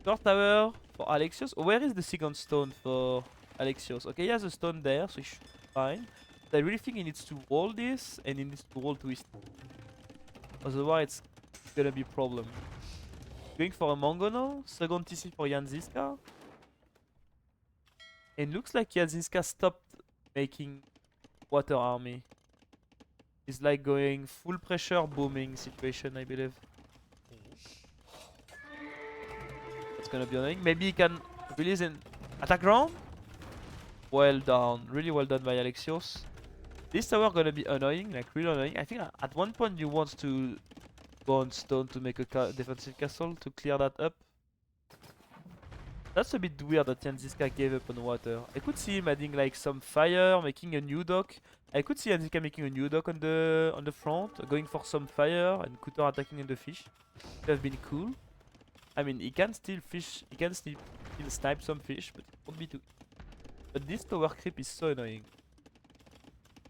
Third tower for Alexios. Oh, where is the second stone for Alexios? Okay, he has a stone there, so he should be fine. But I really think he needs to wall this and he needs to wall to his... Otherwise, it's gonna be a problem. Going for a Mongono. Second TC for Jan Zizka. And looks like Jan Zizka stopped making water army. It's like going full pressure booming situation, I believe. That's gonna be annoying. Maybe he can release an attack ground. Well done, really well done by Alexios. This tower gonna be annoying, like really annoying. I think at one point you want to go on stone to make a defensive castle to clear that up. That's a bit weird that Jan Zizka gave up on water. I could see him adding like some fire, making a new dock. I could see Jan Zizka making a new dock on the front, going for some fire and counter attacking on the fish. It would have been cool. I mean, he can still fish, he can still snipe some fish, but it won't be too. But this tower creep is so annoying.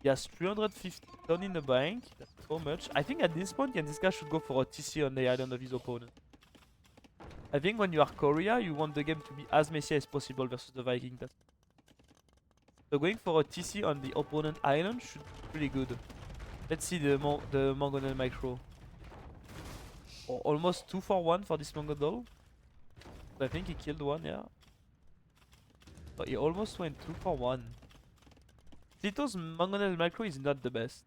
He has 350 ton in the bank. That's so much. I think at this point, Jan Zizka should go for a TC on the island of his opponent. I think when you are Korea, you want the game to be as messy as possible versus the Viking. So going for a TC on the opponent island should be pretty good. Let's see the Mongonel micro. Oh, almost 2 for 1 for this Mongonel. I think he killed one, yeah. But he almost went 2 for 1. Tito's Mongonel micro is not the best.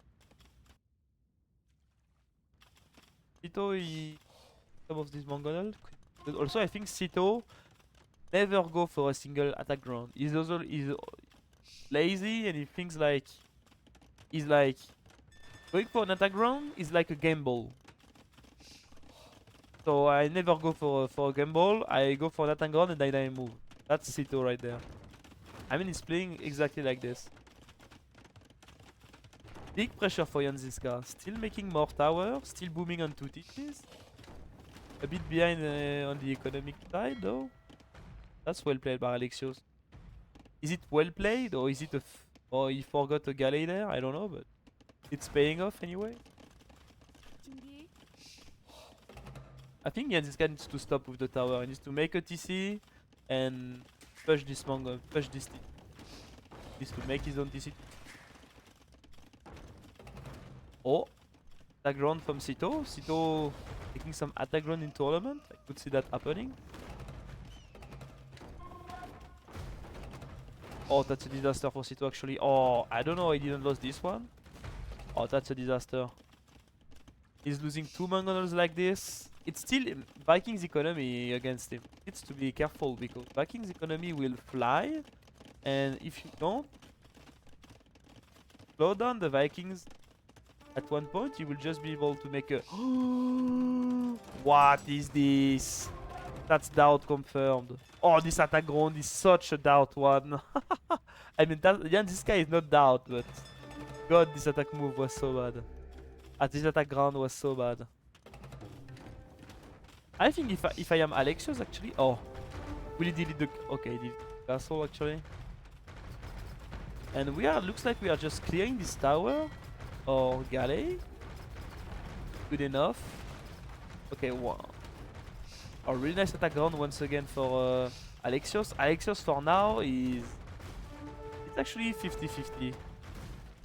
Tito, some of these Mongonel. But also, I think Sito never go for a single attack ground. He's lazy and he thinks like he's like going for an attack ground is like a gamble. So I never go for a gamble. I go for an attack ground and then I move. That's Sito right there. I mean, he's playing exactly like this. Big pressure for Jan Zizka. Still making more tower. Still booming on 2 TPs. A bit behind on the economic side though. That's well played by Alexios. Is it well played or is it or he forgot a galley there? I don't know, but it's paying off anyway. I think Zizka needs to stop with the tower. He needs to make a TC and push this Mongo, push this T. He needs to make his own TC. Oh, attack ground from Sito. Sito taking some attack ground in tournament. I could see that happening. Oh, that's a disaster for Sito actually. Oh, I don't know, he didn't lose this one. Oh, that's a disaster. He's losing 2 Mangonels like this. It's still Vikings economy against him. Needs to be careful because Vikings economy will fly, and if you don't slow down the Vikings at one point, you will just be able to make a. What is this? That's doubt confirmed. Oh, this attack ground is such a doubt one. I mean, this guy is not doubt, but God, this attack move was so bad. This attack ground was so bad. I think if I am Alexios actually, oh, will he delete the? Okay, delete the castle actually. And looks like we are just clearing this tower or galley. Good enough. Okay, wow. A really nice attack ground once again for Alexios. Alexios for now is it's actually 50-50.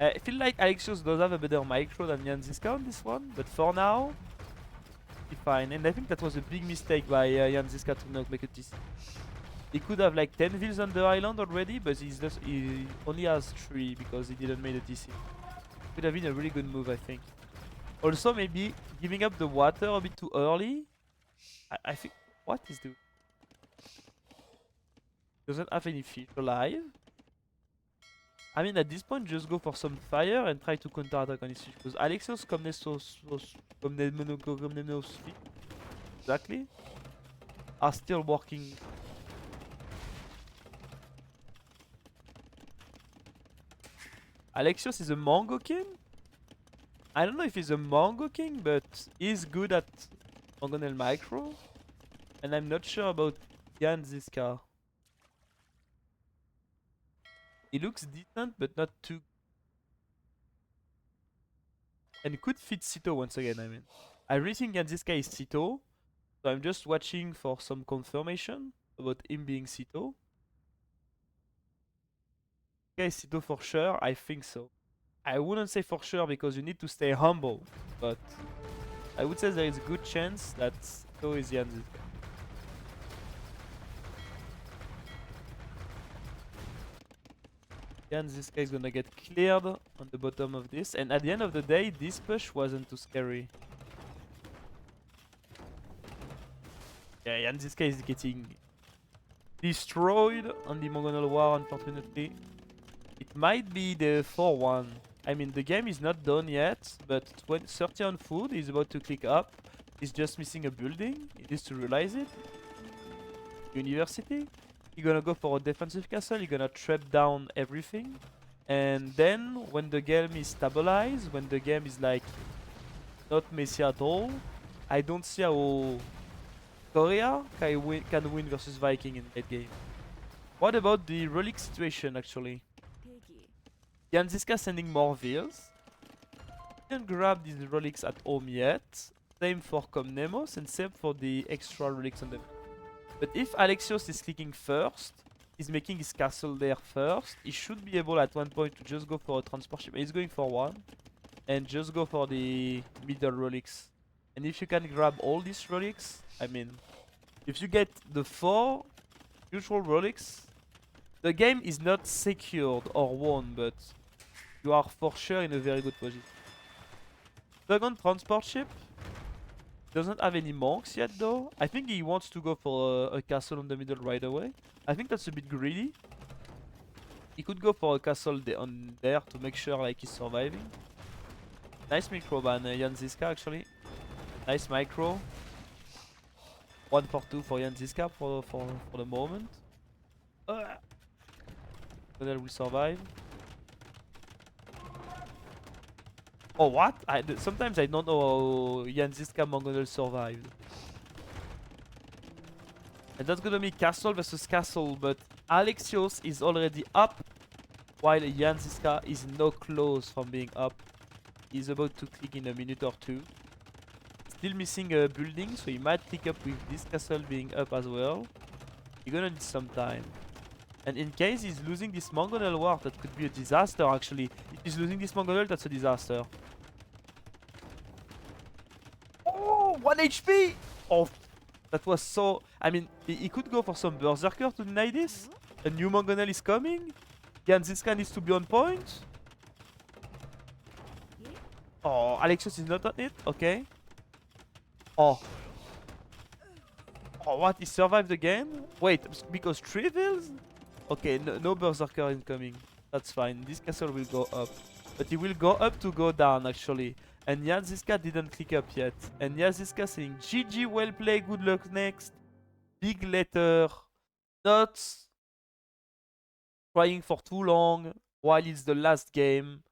I feel like Alexios does have a better micro than Zizka on this one, but for now, he's fine. And I think that was a big mistake by Zizka to not make a TC. He could have like 10 vills on the island already, but he only has 3 because he didn't make a TC. Could have been a really good move, I think. Also, maybe giving up the water a bit too early. I think. What is the. Doesn't have any fish alive. I mean, at this point, just go for some fire and try to counter attack on his fish. Because Alexios, Komnenos fish, exactly, are still working. Alexios is a Mango King? I don't know if he's a Mango King, but he's good at Mangonel Micro. And I'm not sure about Zizka. He looks decent, but not too. And could fit Sito once again, I mean. I really think Zizka is Sito. So I'm just watching for some confirmation about him being Sito. Okay, Sito for sure, I think so. I wouldn't say for sure because you need to stay humble, but I would say there is a good chance that Sito is Zizka. Zizka is gonna get cleared on the bottom of this, and at the end of the day, this push wasn't too scary. Yeah, Zizka is getting destroyed on the Mongol War, unfortunately. It might be the 4-1. I mean, the game is not done yet, but 30 on food, he's about to click up. He's just missing a building. He needs to realize it. University. You're gonna go for a defensive castle, you're gonna trap down everything. And then, when the game is stabilized, when the game is like not messy at all, I don't see how Korea can win versus Viking in that game. What about the relic situation actually? Zizka sending more vills. Didn't grab these relics at home yet. Same for Komnenos and same for the extra relics on them. But if Alexios is clicking first, he's making his castle there first, he should be able at one point to just go for a transport ship. He's going for one. And just go for the middle relics. And if you can grab all these relics, I mean, if you get the 4 usual relics, the game is not secured or won, but you are for sure in a very good position. Second transport ship doesn't have any monks yet though. I think he wants to go for a castle in the middle right away. I think that's a bit greedy. He could go for a castle on there to make sure like he's surviving. Nice micro ban Zizka actually. Nice micro. 1 for 2 for Zizka for the moment. Colonel will survive. Oh, what? Sometimes I don't know how Zizka Mongol survived. And that's gonna be castle versus castle, but Alexios is already up, while Zizka is no close from being up. He's about to click in a minute or two. still missing a building, so he might click up with this castle being up as well. You're gonna need some time. And in case he's losing this Mongol war, that could be a disaster actually. If he's losing this Mongol, that's a disaster. Oh, 1 HP! Oh, that was so... I mean, he could go for some Berserker to deny this. A new Mongol is coming. Jan Zizka needs to be on point. Oh, Alexios is not on it. Okay. Oh. Oh, what? He survived the game? Wait, because 3 vills? Okay, no Berserker incoming. That's fine. This castle will go up. But he will go up to go down, actually. And Jan Zizka didn't click up yet. And Jan Zizka saying, GG, well played, good luck next. Big letter. Not trying for too long while it's the last game.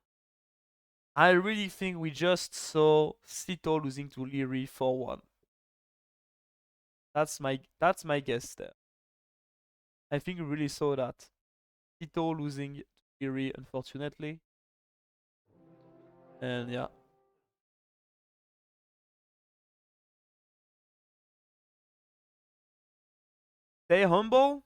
I really think we just saw Sito losing to Leary 4-1. That's my guess there. I think we really saw that. Sito losing to Leary, unfortunately. And yeah. Stay humble.